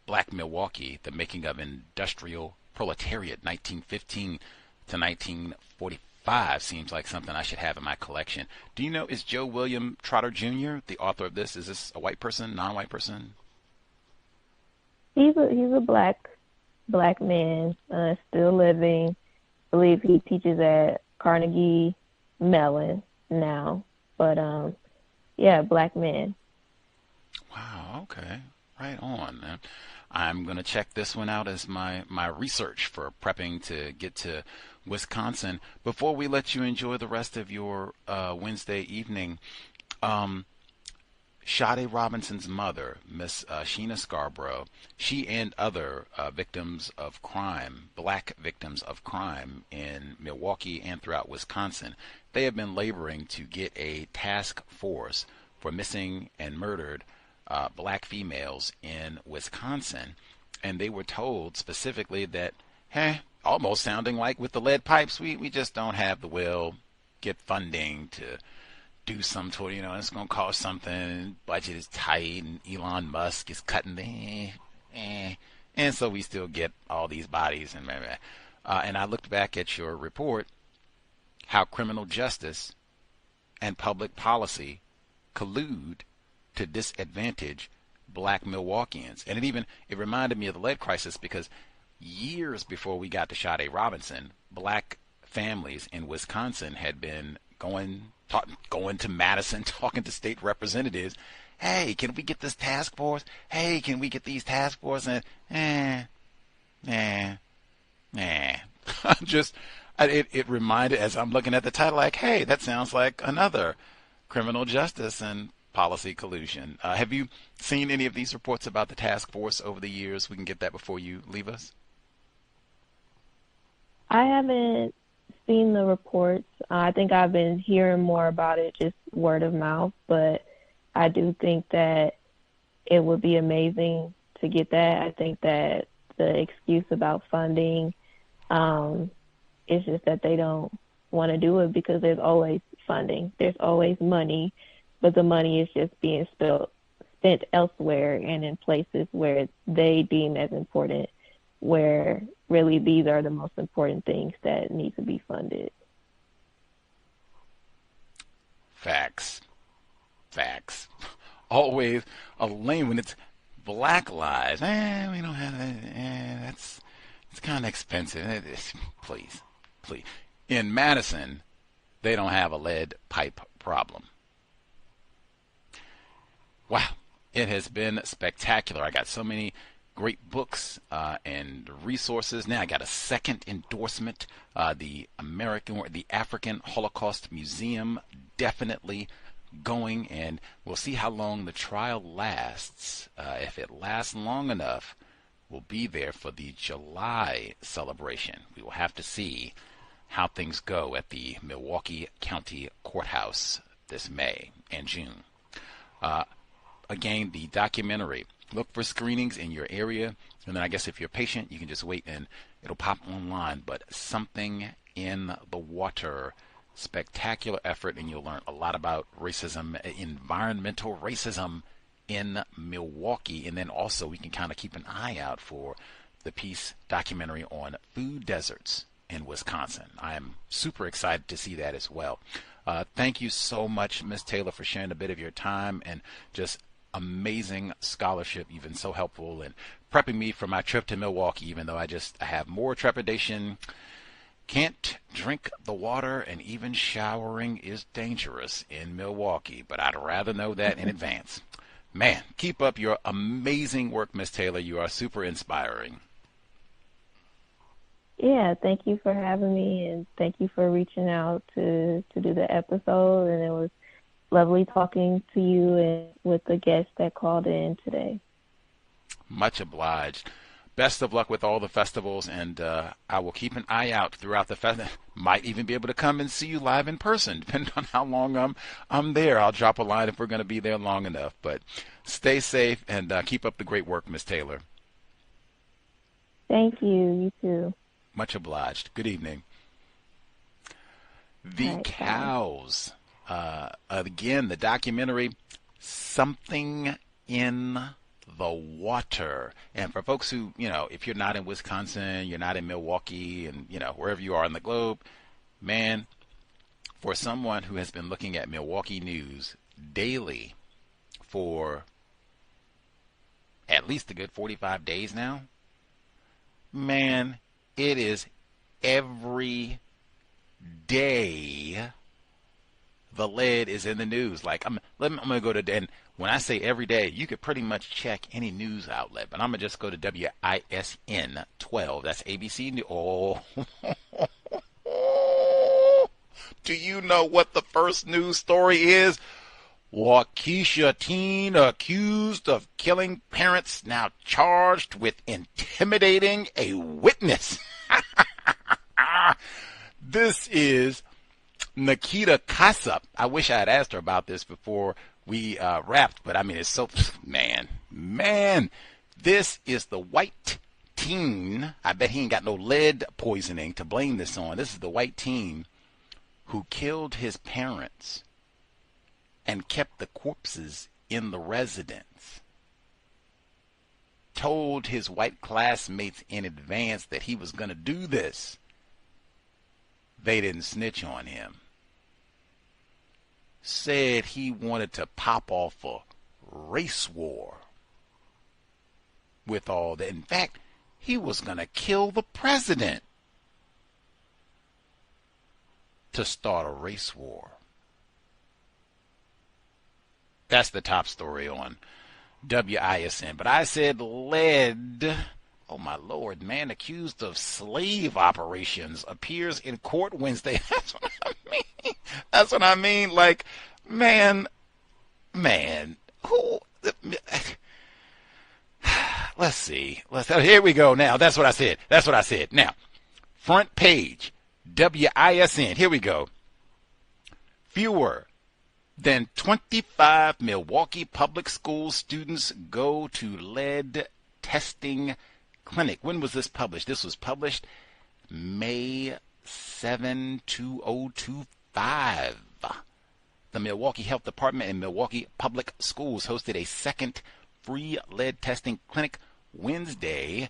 Black Milwaukee, the making of industrial Proletariat, 1915 to 1945. Seems like something I should have in my collection. Do you know, is Joe William Trotter Jr. the author of this? Is this a white person, non-white person? He's a black man, still living. I believe he teaches at Carnegie Mellon now. But yeah, black man. Wow, okay. Right on, man. I'm going to check this one out as my research for prepping to get to Wisconsin. Before we let you enjoy the rest of your Wednesday evening, Sade Robinson's mother, Miss Sheena Scarborough, she and other victims of crime, black victims of crime in Milwaukee and throughout Wisconsin, they have been laboring to get a task force for missing and murdered black females in Wisconsin. And they were told specifically that, almost sounding like with the lead pipes, we just don't have the will, get funding to do some sort, it's going to cost something, budget is tight, and Elon Musk is cutting and so we still get all these bodies. And I looked back at your report, how criminal justice and public policy collude to disadvantage black Milwaukeeans. And it reminded me of the lead crisis, because years before we got to Sade Robinson, black families in Wisconsin had been going to Madison, talking to state representatives. Hey, can we get this task force? Hey, can we get these task force? And it reminded, as I'm looking at the title, like, hey, that sounds like another criminal justice and policy collusion. Have you seen any of these reports about the task force over the years? We can get that before you leave us. I haven't seen the reports. I think I've been hearing more about it, just word of mouth, but I do think that it would be amazing to get that. I think that the excuse about funding, it's just that they don't want to do it because there's always funding. There's always money, but the money is just being spent elsewhere and in places where they deem as important, where really these are the most important things that need to be funded. Facts. Always a lane when it's black lives. We don't have that. It's kind of expensive. Please. In Madison, they don't have a lead pipe problem. Wow, it has been spectacular. I got so many great books and resources. Now I got a second endorsement. The African Holocaust Museum, definitely going, and we'll see how long the trial lasts. If it lasts long enough, we'll be there for the July celebration. We will have to see how things go at the Milwaukee County Courthouse this May and June. Again, the documentary. Look for screenings in your area, and then I guess if you're patient, you can just wait and it'll pop online. But Something in the Water, spectacular effort, and you'll learn a lot about racism, environmental racism in Milwaukee. And then also we can kind of keep an eye out for the piece documentary on food deserts in Wisconsin. I am super excited to see that as well. Thank you so much, Ms. Taylor, for sharing a bit of your time and just amazing scholarship. You've been so helpful in prepping me for my trip to Milwaukee, even though I have more trepidation. Can't drink the water, and even showering is dangerous in Milwaukee, but I'd rather know that in advance. Man, keep up your amazing work, Ms. Taylor. You are super inspiring. Yeah, thank you for having me, and thank you for reaching out to do the episode, and it was lovely talking to you and with the guests that called in today. Much obliged. Best of luck with all the festivals, and I will keep an eye out throughout the festival. Might even be able to come and see you live in person, depending on how long I'm there. I'll drop a line if we're going to be there long enough. But stay safe and keep up the great work, Ms. Taylor. Thank you. You too. Much obliged. Good evening. The Cows. Again, the documentary, Something in the water. And for folks who, if you're not in Wisconsin, you're not in Milwaukee, and, wherever you are in the globe, man, for someone who has been looking at Milwaukee news daily for at least a good 45 days now, man, it is every day the lead is in the news. Like, I'm going to go to, and when I say every day, you could pretty much check any news outlet, but I'm going to just go to WISN 12. That's ABC News. Oh, do you know what the first news story is? Waukesha teen accused of killing parents now charged with intimidating a witness. This is Nateya Taylor. I wish I had asked her about this before we wrapped, but I mean, it's so, man, this is the white teen. I bet he ain't got no lead poisoning to blame this on. This is the white teen who killed his parents and kept the corpses in the residence. Told his white classmates in advance that he was going to do this. They didn't snitch on him. Said he wanted to pop off a race war with all that. In fact, he was going to kill the president to start a race war. That's the top story on WISN. But I said lead. Oh, my Lord, man accused of slave operations appears in court Wednesday. That's what I mean. That's what I mean. Like, man, who? Let's see. Here we go now. That's what I said. Now, front page, WISN. Here we go. Fewer than 25 Milwaukee public school students go to lead testing clinic. When was this published? This was published May 7, 2025. The Milwaukee Health Department and Milwaukee Public Schools hosted a second free lead testing clinic Wednesday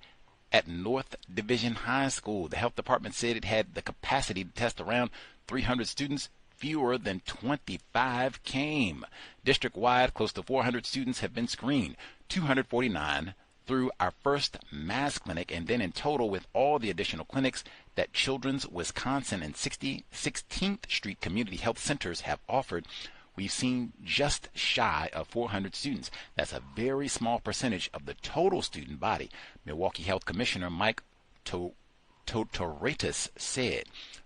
at North Division High School. The health department said it had the capacity to test around 300 students. Fewer than 25 came. District-wide, close to 400 students have been screened. 249 through our first mass clinic, and then in total with all the additional clinics that Children's Wisconsin and 16th Street Community Health Centers have offered, we've seen just shy of 400 students. That's a very small percentage of the total student body. Milwaukee Health Commissioner Mike Totoratis said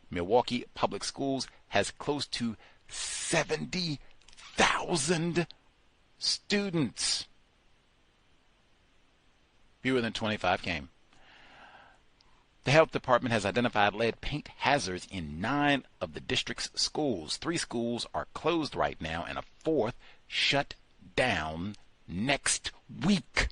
Milwaukee Public Schools has close to 70,000 students. Fewer than 25 came. The health department has identified lead paint hazards in 9 of the district's schools. 3 schools are closed right now, and a 4th shut down next week.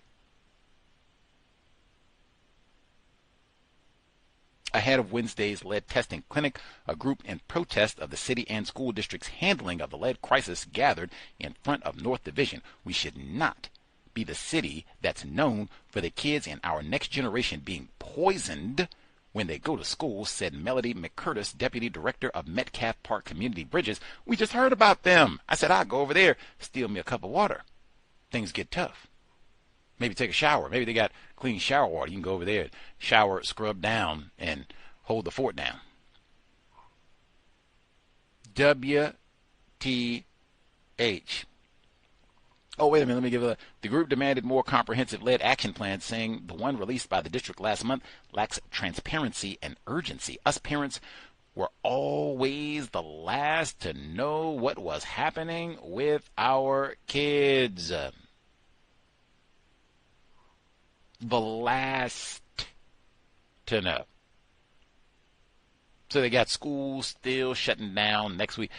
Ahead of Wednesday's lead testing clinic, a group in protest of the city and school district's handling of the lead crisis gathered in front of North Division. We should not be the city that's known for the kids in our next generation being poisoned when they go to school, said Melody McCurtis, Deputy Director of Metcalf Park Community Bridges. We just heard about them. I said, I'll go over there, steal me a cup of water. Things get tough. Maybe take a shower. Maybe they got clean shower water. You can go over there, shower, scrub down, and hold the fort down. WTH. Oh, wait a minute. Let me give the group demanded more comprehensive lead action plans, saying the one released by the district last month lacks transparency and urgency. Us parents were always the last to know what was happening with our kids. The last to know. So they got schools still shutting down next week.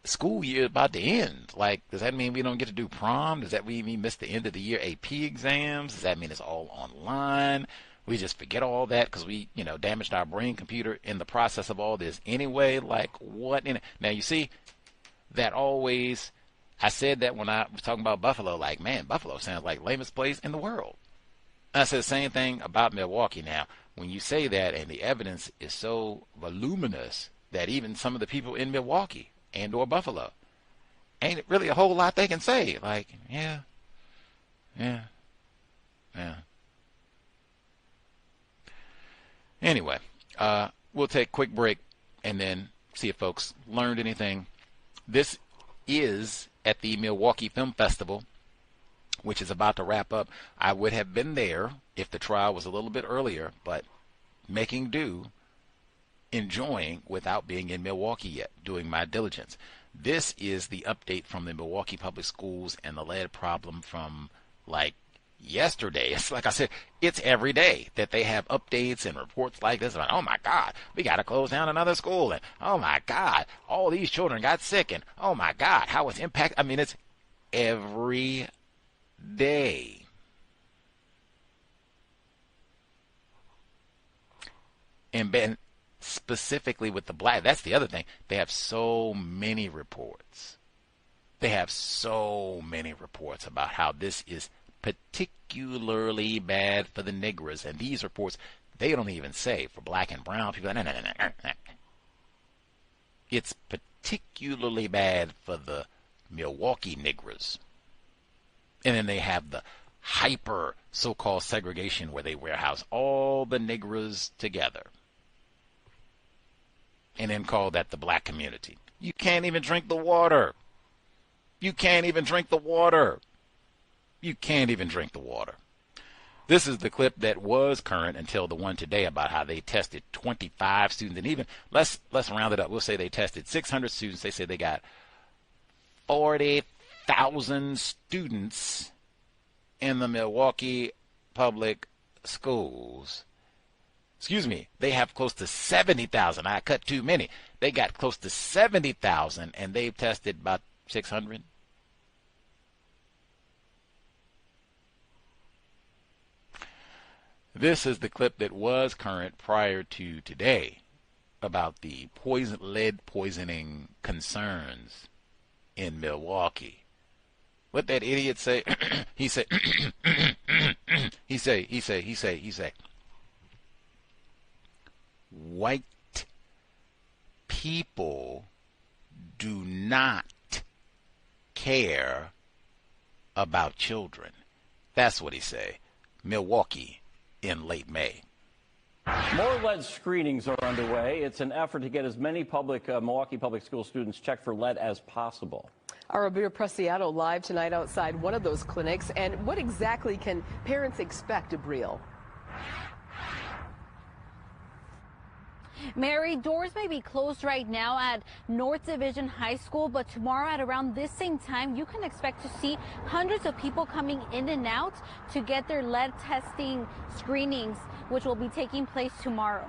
School year about to end. Like, does that mean we don't get to do prom? Does that mean we miss the end of the year AP exams? Does that mean it's all online? We just forget all that because we, damaged our brain computer in the process of all this anyway? Like, what? Now, you see, that always, I said that when I was talking about Buffalo, like, man, Buffalo sounds like the lamest place in the world. I said the same thing about Milwaukee. Now, when you say that and the evidence is so voluminous that even some of the people in Milwaukee and or Buffalo, ain't really a whole lot they can say. Like, yeah. Anyway, we'll take a quick break and then see if folks learned anything. This is at the Milwaukee Film Festival, which is about to wrap up. I would have been there if the trial was a little bit earlier, but making do, enjoying without being in Milwaukee yet, doing my diligence. This is the update from the Milwaukee Public Schools and the lead problem from like yesterday. It's like I said, it's every day that they have updates and reports like this about, oh my God, we got to close down another school, and oh my God, all these children got sick, and oh my God, how it's impacted. I mean, it's every day. And then specifically with the black, that's the other thing. They have so many reports. They have so many reports about how this is particularly bad for the Negroes. And these reports, they don't even say for black and brown people. No. It's particularly bad for the Milwaukee Negroes. And then they have the hyper so-called segregation where they warehouse all the Negroes together. And then call that the black community. You can't even drink the water. You can't even drink the water. You can't even drink the water. This is the clip that was current until the one today about how they tested 25 students. And even, let's round it up. We'll say they tested 600 students. They said they got 40,000 students in the Milwaukee public schools. Excuse me, they have close to 70,000. I cut too many. They got close to 70,000, and they've tested about 600. This is the clip that was current prior to today about the lead poisoning concerns in Milwaukee. What that idiot say? He say, he say, white people do not care about children. That's what he say. Milwaukee in late May. More lead screenings are underway. It's an effort to get as many Milwaukee public school students checked for lead as possible. Arabir Preciado live tonight outside one of those clinics. And what exactly can parents expect, Abril? Mary, doors may be closed right now at North Division High School, but tomorrow at around this same time, you can expect to see hundreds of people coming in and out to get their lead testing screenings, which will be taking place tomorrow.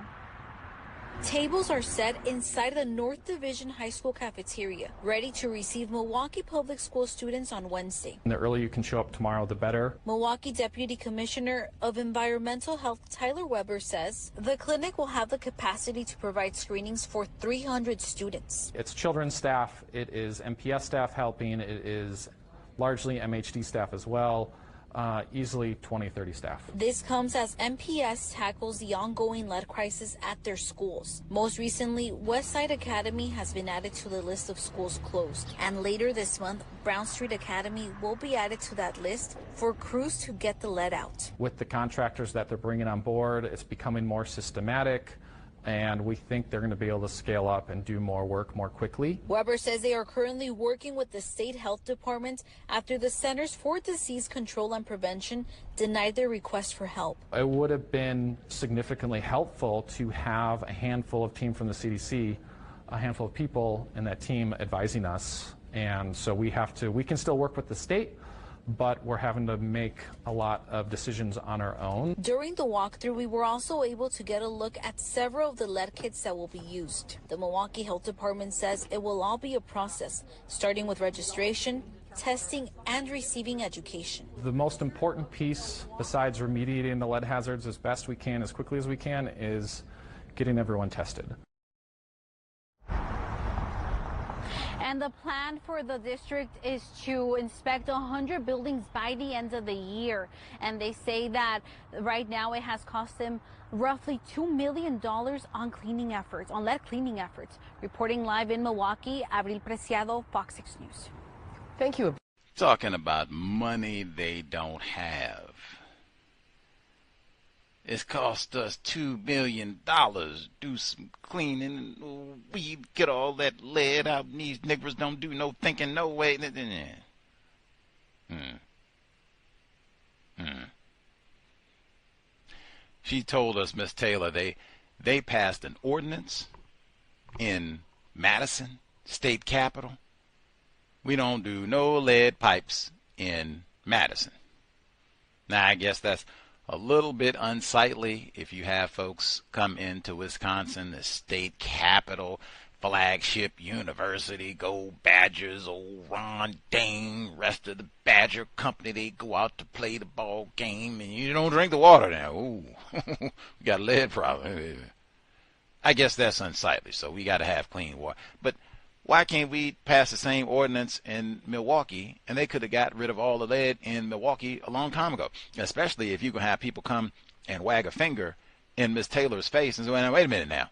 Tables are set inside the North Division High School cafeteria, ready to receive Milwaukee Public School students on Wednesday. The earlier you can show up tomorrow, the better. Milwaukee Deputy Commissioner of Environmental Health Tyler Weber says the clinic will have the capacity to provide screenings for 300 students. It's children's staff, it is MPS staff helping, it is largely MHD staff as well. Easily 20, 30 staff. This comes as MPS tackles the ongoing lead crisis at their schools. Most recently, Westside Academy has been added to the list of schools closed. And later this month, Brown Street Academy will be added to that list for crews to get the lead out. With the contractors that they're bringing on board, it's becoming more systematic. And we think they're going to be able to scale up and do more work more quickly. Weber says they are currently working with the state health department after the Centers for Disease Control and Prevention denied their request for help. It would have been significantly helpful to have a handful of team from the CDC, a handful of people in that team advising us. And so we can still work with the state, but we're having to make a lot of decisions on our own. During the walkthrough, we were also able to get a look at several of the lead kits that will be used. The Milwaukee Health Department says it will all be a process, starting with registration, testing, and receiving education. The most important piece, besides remediating the lead hazards as best we can, as quickly as we can, is getting everyone tested. And the plan for the district is to inspect 100 buildings by the end of the year. And they say that right now it has cost them roughly $2 million on cleaning efforts, on lead cleaning efforts. Reporting live in Milwaukee, Abril Preciado, Fox 6 News. Thank you. Talking about money they don't have. It's cost us $2 million to do some cleaning. We get all that lead out, and these niggers don't do no thinking, no way. She told us, Miss Taylor, they passed an ordinance in Madison, state capital. We don't do no lead pipes in Madison. Now, I guess that's a little bit unsightly if you have folks come into Wisconsin, the state capital, flagship university, go Badgers, old Ron Dane, rest of the Badger company, they go out to play the ball game, and you don't drink the water now. Ooh, we got a lead problem. I guess that's unsightly, so we got to have clean water. But why can't we pass the same ordinance in Milwaukee, and they could have got rid of all the lead in Milwaukee a long time ago, especially if you can have people come and wag a finger in Miss Taylor's face and say, well, wait a minute now.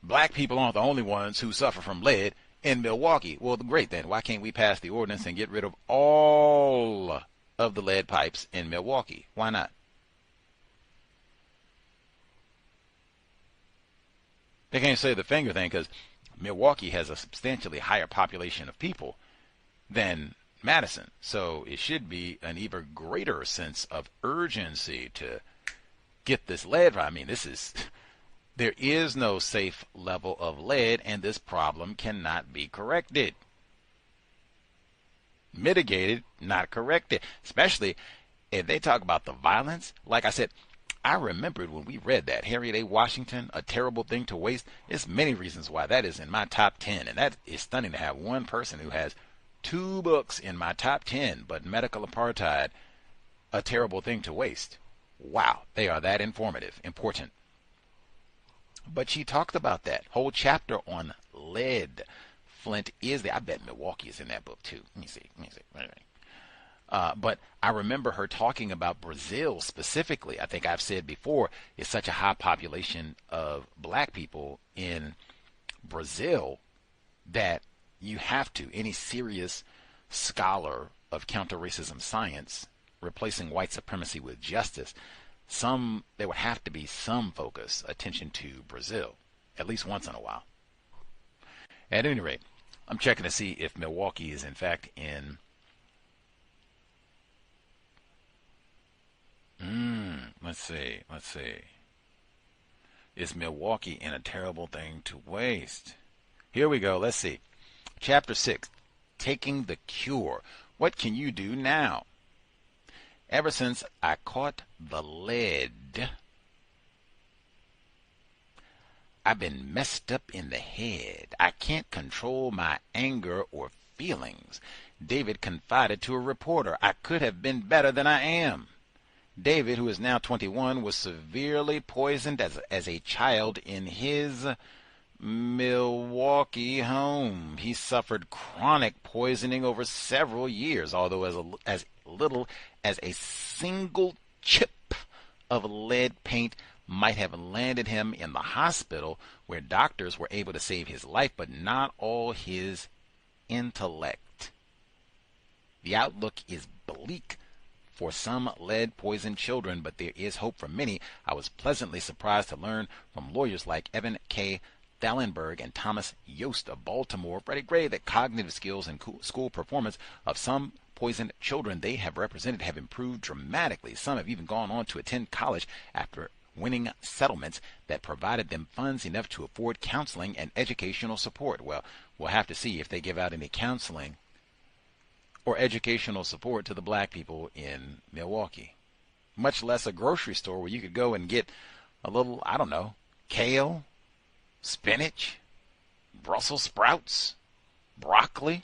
Black people aren't the only ones who suffer from lead in Milwaukee. Well, great then. Why can't we pass the ordinance and get rid of all of the lead pipes in Milwaukee? Why not? They can't say the finger thing because Milwaukee has a substantially higher population of people than Madison, so it should be an even greater sense of urgency to get this lead. I mean, there is no safe level of lead, and this problem cannot be corrected. Mitigated, not corrected, especially if they talk about the violence. Like I said, I remembered when we read that, Harriet A. Washington, A Terrible Thing to Waste. There's many reasons why that is in my top 10, and that is stunning to have one person who has 2 books in my top 10, but Medical Apartheid, A Terrible Thing to Waste. Wow, they are that informative, important. But she talked about that whole chapter on lead. Flint is there. I bet Milwaukee is in that book too. Let me see. But I remember her talking about Brazil specifically. I think I've said before, it's such a high population of black people in Brazil that you have to, any serious scholar of counter-racism science, replacing white supremacy with justice, there would have to be some focus, attention to Brazil, at least once in a while. At any rate, I'm checking to see if Milwaukee is in fact in let's see. Is Milwaukee in A Terrible Thing to Waste? Here we go. Let's see. Chapter 6, Taking the Cure. What can you do now? Ever since I caught the lead, I've been messed up in the head. I can't control my anger or feelings. David confided to a reporter, I could have been better than I am. David, who is now 21, was severely poisoned as a child in his Milwaukee home. He suffered chronic poisoning over several years, although as little as a single chip of lead paint might have landed him in the hospital, where doctors were able to save his life, but not all his intellect. The outlook is bleak for some lead-poisoned children, but there is hope for many. I was pleasantly surprised to learn from lawyers like Evan K. Thallenberg and Thomas Yost of Baltimore, Freddie Gray, that cognitive skills and school performance of some poisoned children they have represented have improved dramatically. Some have even gone on to attend college after winning settlements that provided them funds enough to afford counseling and educational support. Well, we'll have to see if they give out any counseling or educational support to the black people in Milwaukee. Much less a grocery store where you could go and get a little, I don't know, kale, spinach, Brussels sprouts, broccoli.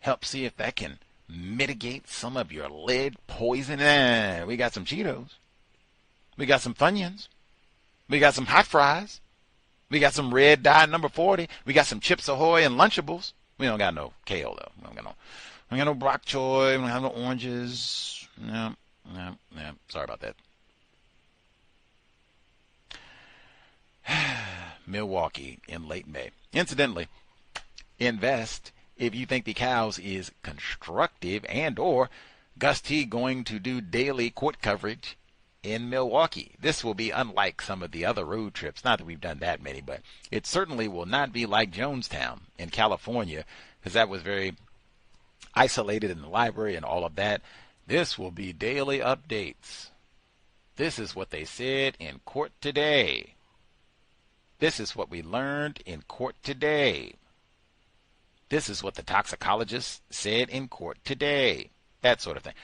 Help see if that can mitigate some of your lead poison. We got some Cheetos. We got some Funyuns. We got some hot fries. We got some red dye number 40. We got some Chips Ahoy and Lunchables. We don't got no kale, though. We don't got no bok choy. We don't have no oranges. No. Sorry about that. Milwaukee in late May. Incidentally, invest if you think the cows is constructive, and or Gus T going to do daily court coverage in Milwaukee. This will be unlike some of the other road trips. Not that we've done that many, but it certainly will not be like Jonestown in California, because that was very isolated in the library and all of that. This will be daily updates. This is what they said in court today. This is what we learned in court today. This is what the toxicologist said in court today. That sort of thing.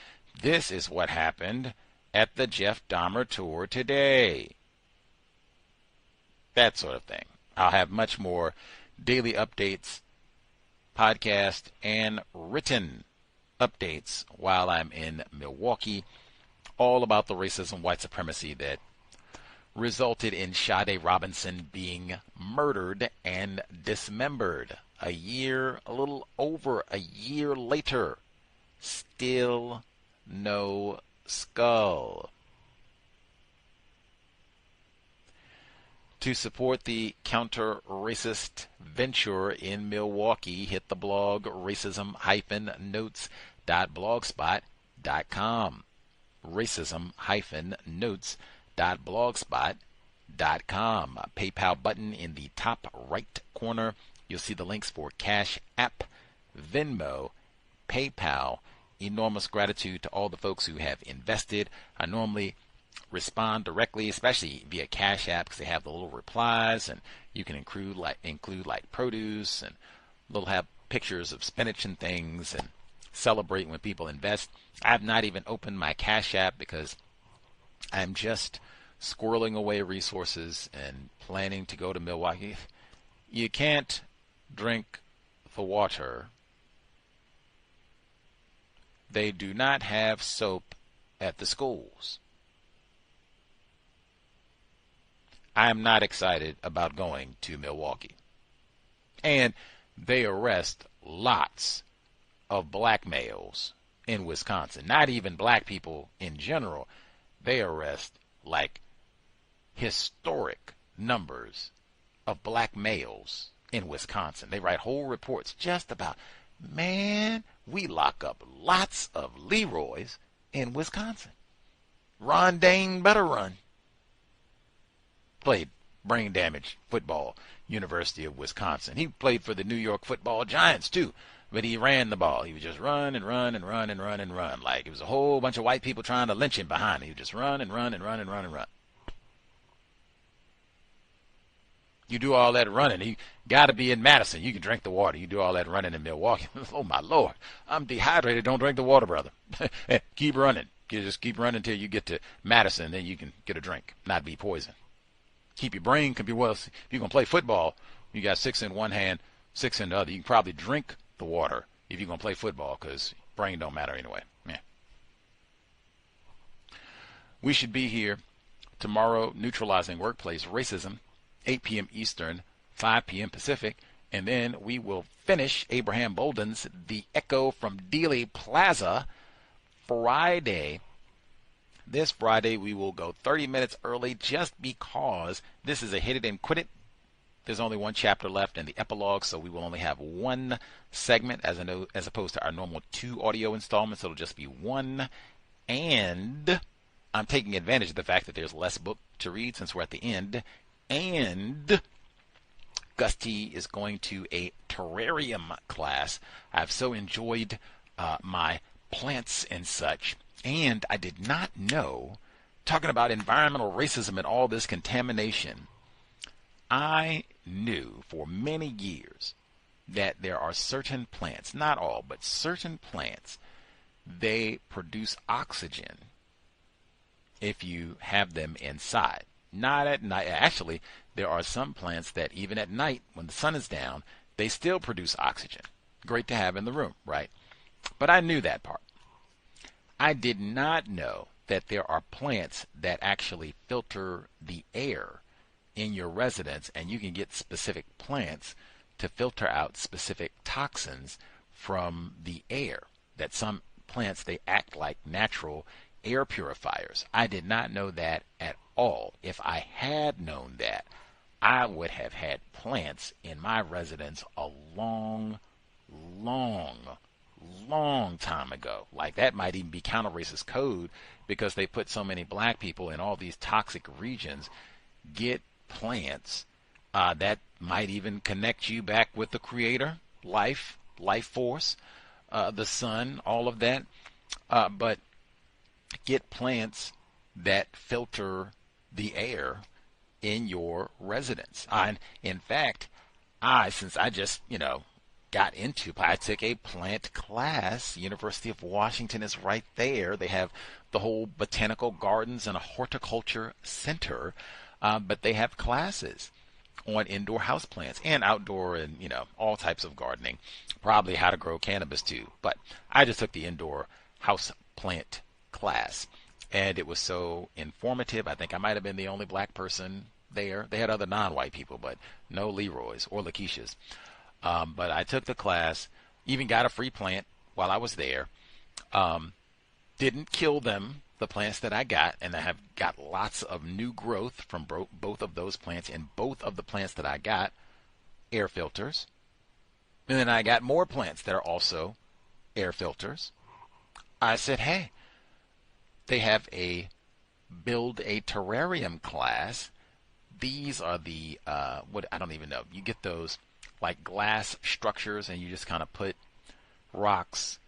This is what happened at the Jeff Dahmer tour today. That sort of thing. I'll have much more daily updates, podcast, and written updates while I'm in Milwaukee, all about the racism, white supremacy that resulted in Sade Robinson being murdered and dismembered. A little over a year later, still no skull. To support the counter-racist venture in Milwaukee, hit the blog racism-notes.blogspot.com. racism-notes.blogspot.com. PayPal button in the top right corner. You'll see the links for Cash App, Venmo, PayPal. Enormous gratitude to all the folks who have invested. I normally respond directly, especially via Cash App, because they have the little replies, and you can include like produce, and they'll have pictures of spinach and things, and celebrate when people invest. I have not even opened my Cash App because I'm just squirreling away resources and planning to go to Milwaukee. You can't drink the water. They do not have soap at the schools. I am not excited about going to Milwaukee. And they arrest lots of black males in Wisconsin. Not even black people in general. They arrest like historic numbers of black males in Wisconsin. They write whole reports just about, man, we lock up lots of Leroys in Wisconsin. Ron Dane better run. Played brain damage football, University of Wisconsin. He played for the New York Football Giants too, but he ran the ball. He would just run and run and run and run and run. Like it was a whole bunch of white people trying to lynch him behind. He would just run and run and run and run and run. You do all that running, you got to be in Madison. You can drink the water. You do all that running in Milwaukee. Oh, my Lord. I'm dehydrated. Don't drink the water, brother. Keep running. You just keep running until you get to Madison, then you can get a drink, not be poisoned. Keep your brain, can be well. If you're going to play football, you got 6 in one hand, 6 in the other. You can probably drink the water if you're going to play football because brain don't matter anyway. Yeah. We should be here tomorrow neutralizing workplace racism. 8 p.m. Eastern, 5 p.m. Pacific, and then we will finish Abraham Bolden's The Echo from Dealey Plaza Friday. This Friday we will go 30 minutes early just because this is a hit it and quit it. There's only one chapter left in the epilogue, so we will only have one segment as opposed to our normal 2 audio installments. It'll just be one, and I'm taking advantage of the fact that there's less book to read since we're at the end. And Gus T is going to a terrarium class. I've so enjoyed my plants and such. And I did not know, talking about environmental racism and all this contamination, I knew for many years that there are certain plants, not all, but certain plants, they produce oxygen if you have them inside. Not at night. Actually, there are some plants that even at night, when the sun is down, they still produce oxygen. Great to have in the room, right? But I knew that part. I did not know that there are plants that actually filter the air in your residence, and you can get specific plants to filter out specific toxins from the air. That some plants, they act like natural air purifiers. I did not know that at all. If I had known that, I would have had plants in my residence a long time ago. Like, that might even be counter-racist code, because they put so many black people in all these toxic regions. Get plants that might even connect you back with the creator, life force, the sun, all of that. But get plants that filter the air in your residence. And in fact, since I just, got into, I took a plant class. University of Washington is right there. They have the whole botanical gardens and a horticulture center, but they have classes on indoor house plants and outdoor and, all types of gardening, probably how to grow cannabis too. But I just took the indoor house plant class, and it was so informative. I think I might have been the only black person there. They had other non-white people, but no Leroy's or Lakeisha's. But I took the class, even got a free plant while I was there. Didn't kill them, the plants that I got, and I have got lots of new growth from both of those plants. And both of the plants that I got, air filters. And then I got more plants that are also air filters. I said, hey, they have a build a terrarium class. These are the, what, I don't even know. You get those like glass structures, and you just kind of put rocks,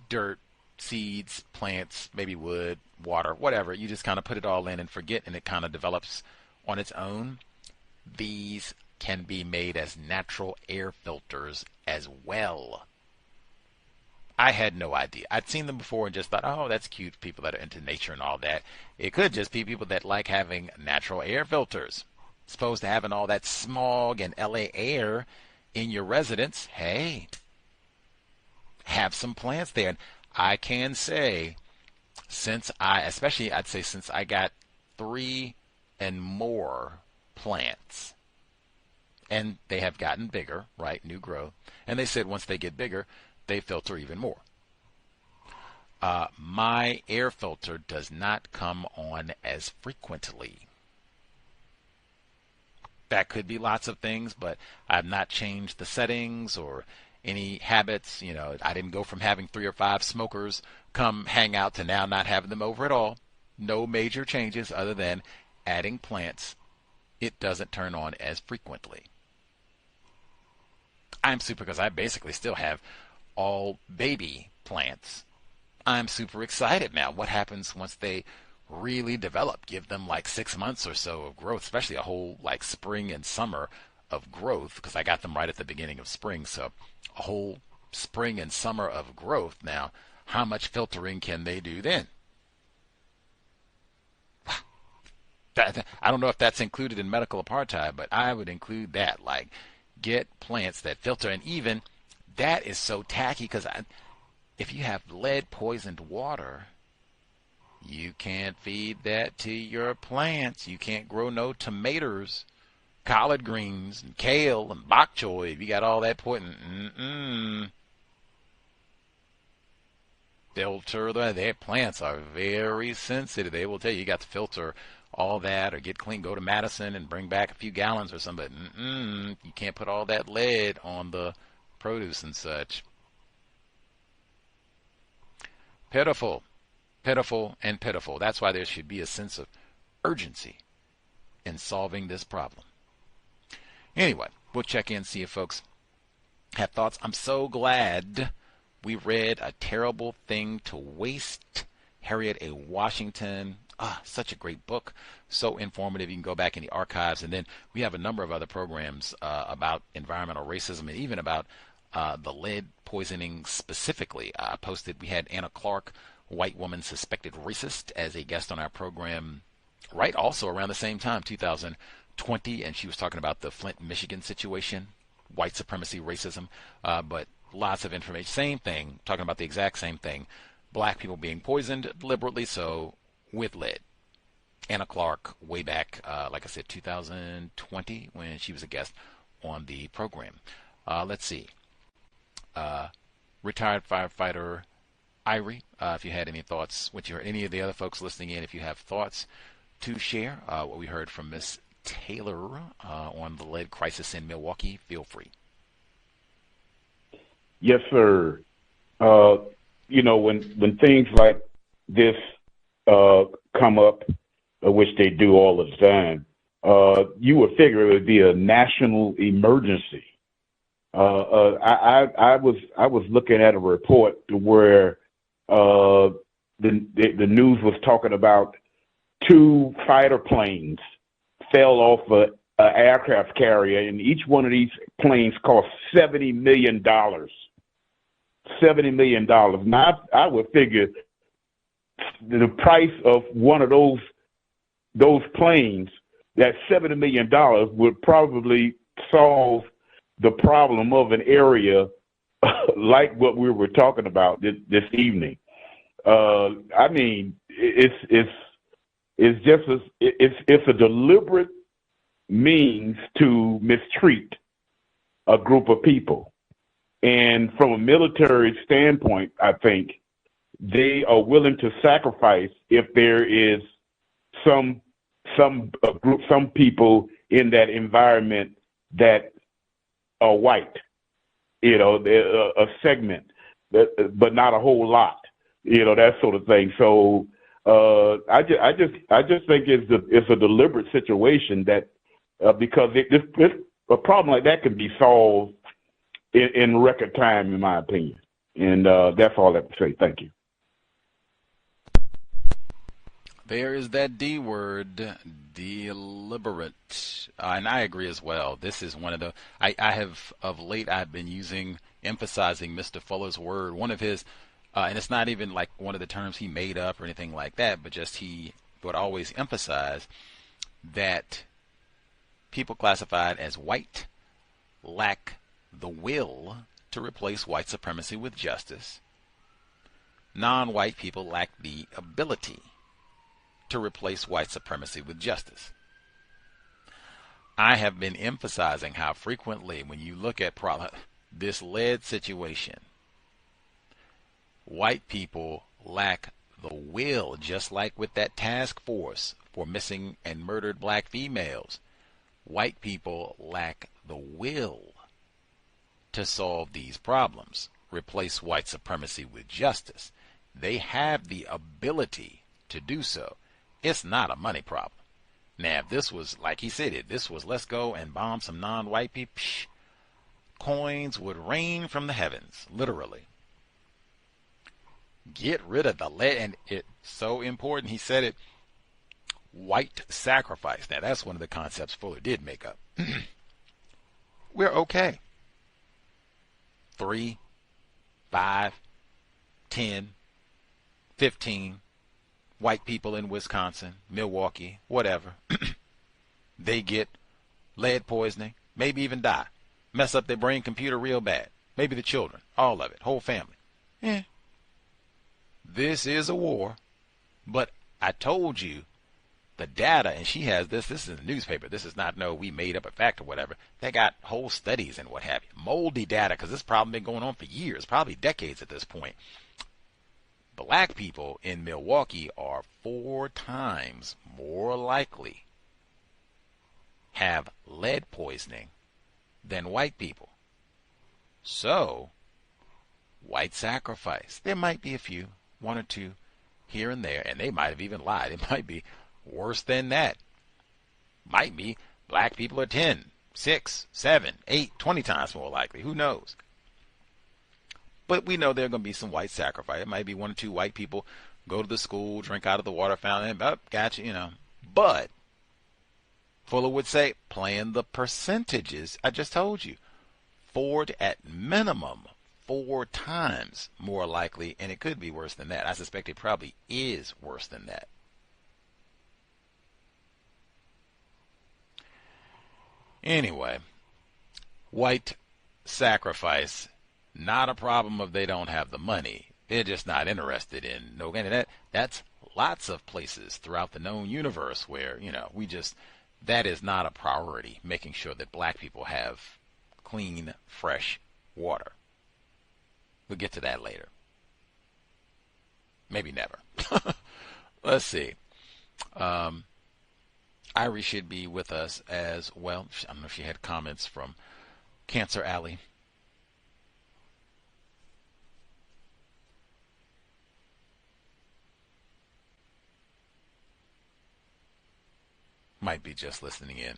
dirt, seeds, plants, maybe wood, water, whatever. You just kind of put it all in and forget, and it kind of develops on its own. These can be made as natural air filters as well. I had no idea. I'd seen them before and just thought, oh, that's cute, people that are into nature and all that. It could just be people that like having natural air filters. As opposed to having all that smog and LA air in your residence, hey, have some plants there. And I can say, since I'd say since I got 3 and more plants, and they have gotten bigger, right, new growth, and they said once they get bigger, they filter even more. My air filter does not come on as frequently. That could be lots of things, but I've not changed the settings or any habits. I didn't go from having 3 or 5 smokers come hang out to now not having them over at all. No major changes other than adding plants. It doesn't turn on as frequently. I'm super, because I basically still have all baby plants. I'm super excited now. What happens once they really develop? Give them like 6 months or so of growth, especially a whole like spring and summer of growth, because I got them right at the beginning of spring. So a whole spring and summer of growth. Now, how much filtering can they do then? I don't know if that's included in medical apartheid, but I would include that. Like, get plants that filter. And even that is so tacky, because if you have lead poisoned water, you can't feed that to your plants. You can't grow no tomatoes, collard greens, and kale, and bok choy. If you got all that poison, filter. Their plants are very sensitive. They will tell you got to filter all that or get clean. Go to Madison and bring back a few gallons or something. You can't put all that lead on the produce and such. Pitiful. Pitiful and pitiful. That's why there should be a sense of urgency in solving this problem. Anyway, we'll check in, see if folks have thoughts. I'm so glad we read A Terrible Thing to Waste, Harriet A. Washington. Such a great book, so informative. You can go back in the archives, and then we have a number of other programs about environmental racism and even about the lead poisoning specifically. We had Anna Clark, white woman suspected racist, as a guest on our program, right, also around the same time, 2020, and she was talking about the Flint, Michigan situation, white supremacy, racism, but lots of information. Same thing, talking about the exact same thing, black people being poisoned deliberately so with lead. Anna Clark, way back, like I said, 2020, when she was a guest on the program. Let's see. Retired firefighter Irie, if you had any thoughts, what you heard, any of the other folks listening in, if you have thoughts to share, what we heard from Miss Taylor on the lead crisis in Milwaukee, feel free. Yes, sir. When things like this come up, which they do all the time, you would figure it would be a national emergency. I was looking at a report where the news was talking about 2 fighter planes fell off an aircraft carrier, and each one of these planes cost $70 million. $70 million. Now, I would figure the price of one of those planes, that $70 million, would probably solve the problem of an area like what we were talking about this evening. I mean, it's a deliberate means to mistreat a group of people. And from a military standpoint, I think they are willing to sacrifice if there is some group, some people in that environment that are white, a segment, but not a whole lot, that sort of thing. So I just think it's a deliberate situation that because a problem like that can be solved in record time, in my opinion. And that's all I have to say. Thank you. There is that D word, deliberate. And I agree as well. This is one of the, I have, of late, I've been emphasizing Mr. Fuller's word, one of his, and it's not even like one of the terms he made up or anything like that, but just he would always emphasize that people classified as white lack the will to replace white supremacy with justice. Non-white people lack the ability to replace white supremacy with justice. I have been emphasizing how frequently when you look at this lead situation, white people lack the will, just like with that task force for missing and murdered black females. White people lack the will to solve these problems, replace white supremacy with justice. They have the ability to do so. It's not a money problem. Now, if this was, like he said, if this was let's go and bomb some non-white people, coins would rain from the heavens, literally. Get rid of the lead, and it's so important, he said it, white sacrifice. Now, that's one of the concepts Fuller did make up. We're okay. 3, 5, 10, 15 white people in Wisconsin, Milwaukee, whatever, they get lead poisoning, maybe even die, mess up their brain computer real bad, maybe the children, all of it, whole family. This is a war, but I told you the data, and she has this is in the newspaper, this is not we made up a fact or whatever, they got whole studies and what have you, moldy data, because this problem been going on for years, probably decades at this point. Black people in Milwaukee are 4 times more likely have lead poisoning than white people. So, white sacrifice. There might be a few, 1 or 2 here and there, and they might have even lied. It might be worse than that. Might be black people are 10, 6, 7, 8, 20 times more likely. Who knows? But we know there are going to be some white sacrifice. It might be 1 or 2 white people go to the school, drink out of the water fountain, gotcha, But Fuller would say, playing the percentages, I just told you, at minimum 4 times more likely, and it could be worse than that. I suspect it probably is worse than that. Anyway, white sacrifice. Not a problem if they don't have the money. They're just not interested in that's lots of places throughout the known universe where, that is not a priority, making sure that black people have clean, fresh water. We'll get to that later. Maybe never. Let's see. Irie should be with us as well. I don't know if she had comments from Cancer Alley. Might be just listening in.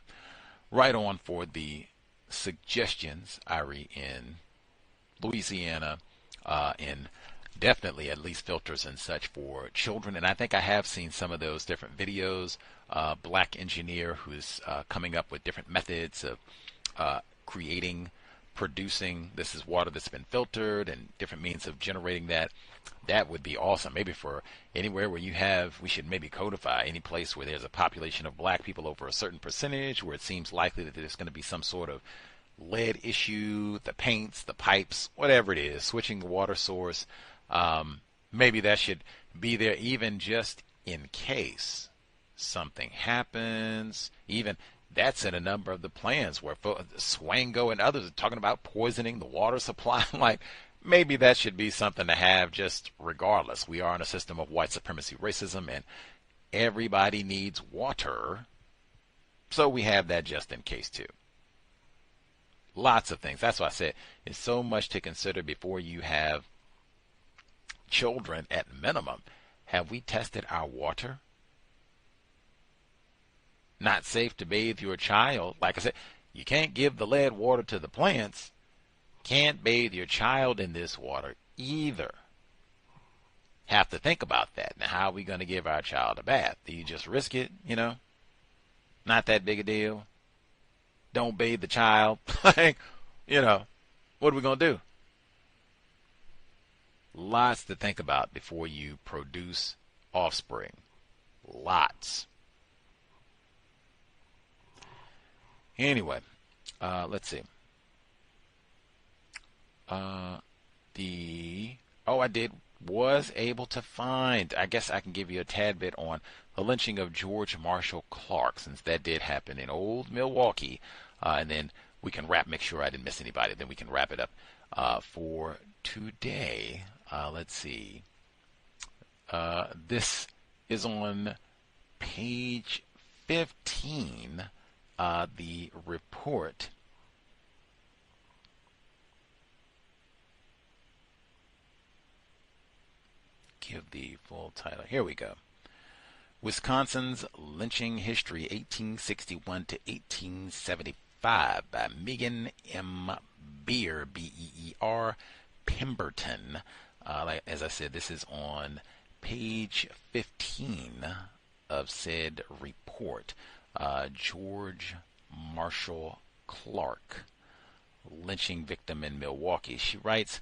Right on for the suggestions, Irie, in Louisiana, and definitely at least filters and such for children. And I think I have seen some of those different videos. Black engineer who's coming up with different methods of producing, this is water that's been filtered, and different means of generating that. That would be awesome. Maybe for anywhere where you have, we should maybe codify any place where there's a population of black people over a certain percentage, where it seems likely that there's going to be some sort of lead issue, the paints, the pipes, whatever it is, switching the water source. Maybe that should be there even just in case something happens. Even that's in a number of the plans where Swango and others are talking about poisoning the water supply. Like, maybe that should be something to have just regardless. We are in a system of white supremacy racism, and everybody needs water. So we have that just in case too. Lots of things. That's why I said it's so much to consider before you have children at minimum. Have we tested our water? Not safe to bathe your child. Like I said, you can't give the lead water to the plants. Can't bathe your child in this water either. Have to think about that. Now, how are we going to give our child a bath? Do you just risk it? Not that big a deal. Don't bathe the child. What are we going to do? Lots to think about before you produce offspring. Lots. Anyway, let's see. Was able to find, I guess I can give you a tad bit on the lynching of George Marshall Clark, since that did happen in old Milwaukee, and then we can make sure I didn't miss anybody, then we can wrap it up for today. Let's see. This is on page 15, the report. Give the full title. Here we go. Wisconsin's Lynching History, 1861 to 1875, by Megan M. Beer, B-E-E-R, Pemberton. As I said, this is on page 15 of said report. George Marshall Clark, lynching victim in Milwaukee. She writes,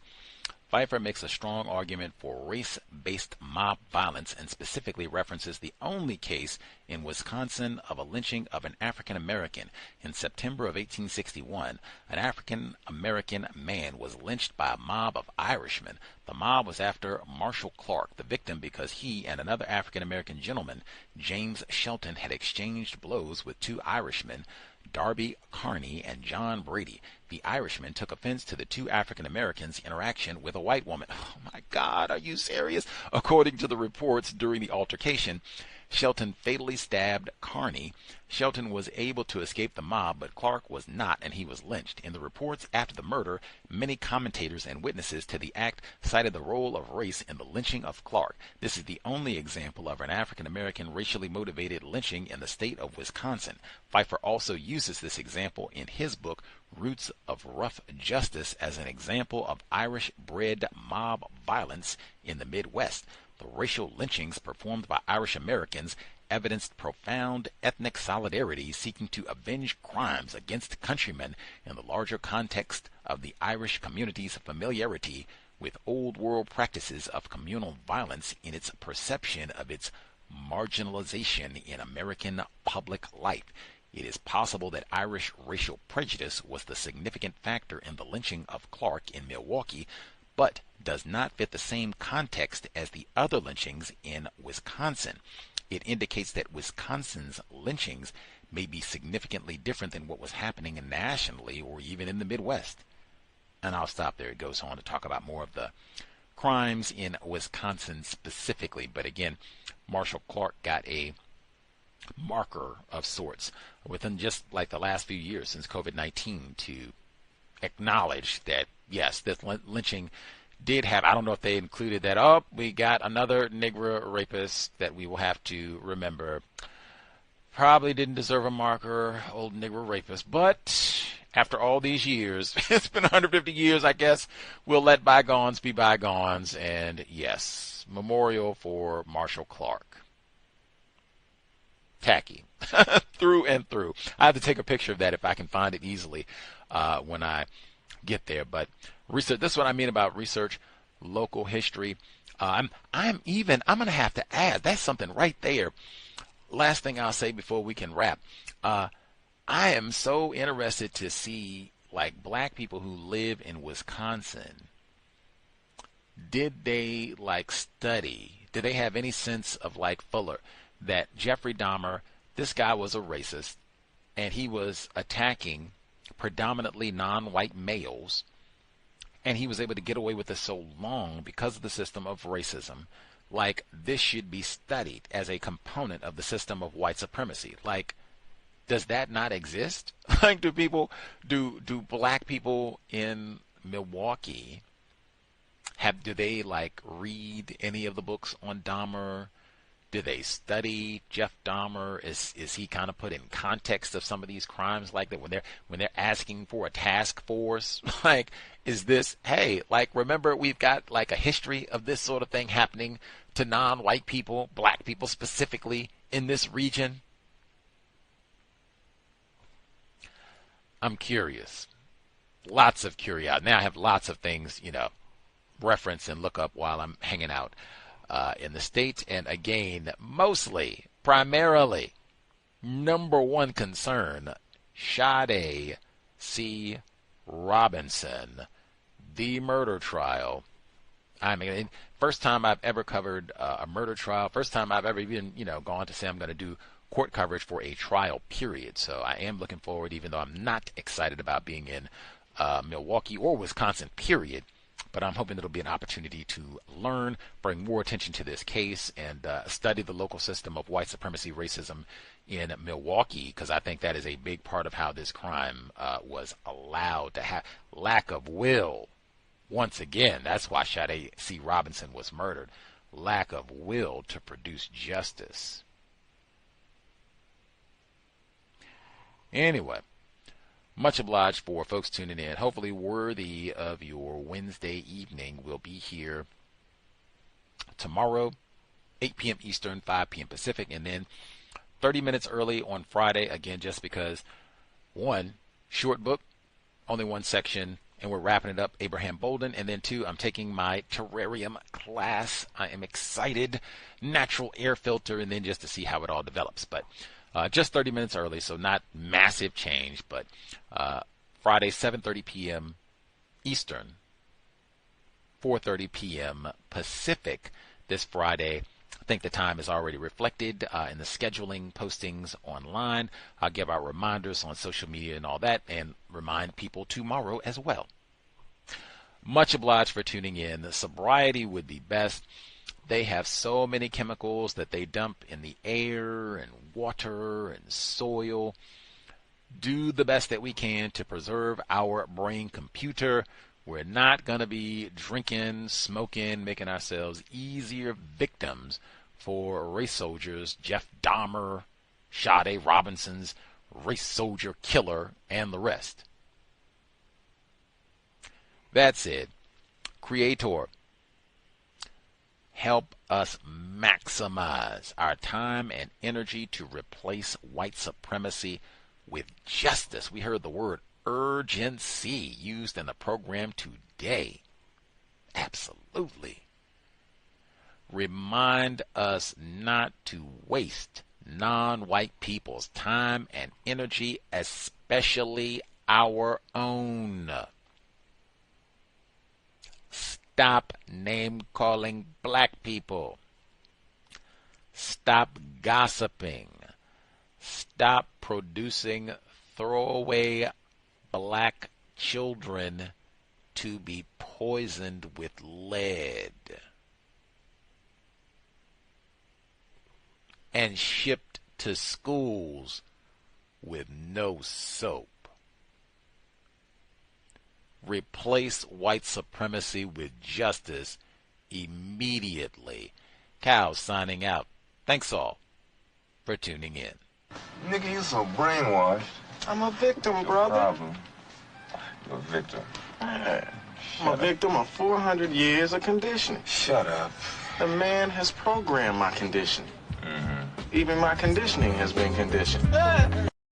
Pfeiffer makes a strong argument for race-based mob violence and specifically references the only case in Wisconsin of a lynching of an African American. In September of 1861, an African American man was lynched by a mob of Irishmen. The mob was after Marshall Clark, the victim, because he and another African American gentleman, James Shelton, had exchanged blows with two Irishmen, Darby Carney and John Brady. The Irishman took offense to the two African Americans' interaction with a white woman. Oh my God, are you serious? According to the reports, during the altercation, Shelton fatally stabbed Carney. Shelton was able to escape the mob, but Clark was not, and he was lynched. In the reports after the murder, many commentators and witnesses to the act cited the role of race in the lynching of Clark. This is the only example of an African American racially motivated lynching in the state of Wisconsin. Pfeiffer also uses this example in his book, Roots of Rough Justice, as an example of Irish-bred mob violence in the Midwest. The racial lynchings performed by Irish Americans evidenced profound ethnic solidarity seeking to avenge crimes against countrymen in the larger context of the Irish community's familiarity with old world practices of communal violence in its perception of its marginalization in American public life. It is possible that Irish racial prejudice was the significant factor in the lynching of Clark in Milwaukee, but does not fit the same context as the other lynchings in Wisconsin. It indicates that Wisconsin's lynchings may be significantly different than what was happening nationally or even in the Midwest. And I'll stop there. It goes on to talk about more of the crimes in Wisconsin specifically. But again, Marshall Clark got a marker of sorts within just like the last few years since COVID-19 to acknowledge that, yes, this lynching did have, I don't know if they included that, oh, we got another Negro rapist that we will have to remember. Probably didn't deserve a marker, old Negro rapist, but after all these years, it's been 150 years, I guess, we'll let bygones be bygones, and yes, memorial for Marshall Clark. Tacky. Through and through. I have to take a picture of that if I can find it easily when I get there. But research, this is what I mean about research, local history. I'm going to have to add, that's something right there. Last thing I'll say before we can wrap. I am so interested to see, like, black people who live in Wisconsin. Did they, like, study? Did they have any sense of, like Fuller, that Jeffrey Dahmer, this guy was a racist, and he was attacking predominantly non-white males, and he was able to get away with this so long because of the system of racism? Like, this should be studied as a component of the system of white supremacy. Like, does that not exist? Like, do black people in Milwaukee do they, like, read any of the books on Dahmer? Do they study Jeff Dahmer? Is he kind of put in context of some of these crimes like that when they're asking for a task force? Like, is this, hey, like, remember we've got like a history of this sort of thing happening to non-white people, black people specifically in this region? I'm curious. Lots of curiosity. Now I have lots of things, reference and look up while I'm hanging out in the States. And again, primarily, number one concern, Sade C. Robinson, the murder trial. I mean, first time I've ever covered a murder trial, first time I've ever even, gone to say I'm going to do court coverage for a trial period. So I am looking forward, even though I'm not excited about being in Milwaukee or Wisconsin, period. But I'm hoping it'll be an opportunity to learn, bring more attention to this case, and study the local system of white supremacy racism in Milwaukee, because I think that is a big part of how this crime was allowed to have. Lack of will. Once again, that's why Sade C. Robinson was murdered. Lack of will to produce justice. Anyway, much obliged for folks tuning in. Hopefully worthy of your Wednesday evening. We'll be here tomorrow, 8 p.m. Eastern, 5 p.m. Pacific, and then 30 minutes early on Friday, again, just because, one, short book, only one section, and we're wrapping it up, Abraham Bolden, and then two, I'm taking my terrarium class. I am excited. Natural air filter, and then just to see how it all develops. But just 30 minutes early, so not massive change, but Friday, 7:30 p.m. Eastern, 4:30 p.m. Pacific this Friday. I think the time is already reflected in the scheduling postings online. I'll give out reminders on social media and all that, and remind people tomorrow as well. Much obliged for tuning in. The sobriety would be best. They have so many chemicals that they dump in the air and water and soil. Do the best that we can to preserve our brain computer. We're not going to be drinking, smoking, making ourselves easier victims for race soldiers, Jeff Dahmer, Sade Robinson's race soldier killer, and the rest. That's it. Creator, help us maximize our time and energy to replace white supremacy with justice. We heard the word urgency used in the program today. Absolutely. Remind us not to waste non-white people's time and energy, especially our own. Stop name-calling black people. Stop gossiping. Stop producing throwaway black children to be poisoned with lead and shipped to schools with no soap. Replace white supremacy with justice immediately. Cal signing out. Thanks all for tuning in. Nigga, you so brainwashed. I'm a victim, brother. No problem. You're a victim. I'm a victim of 400 years of conditioning. Shut up. The man has programmed my conditioning. Even my conditioning has been conditioned.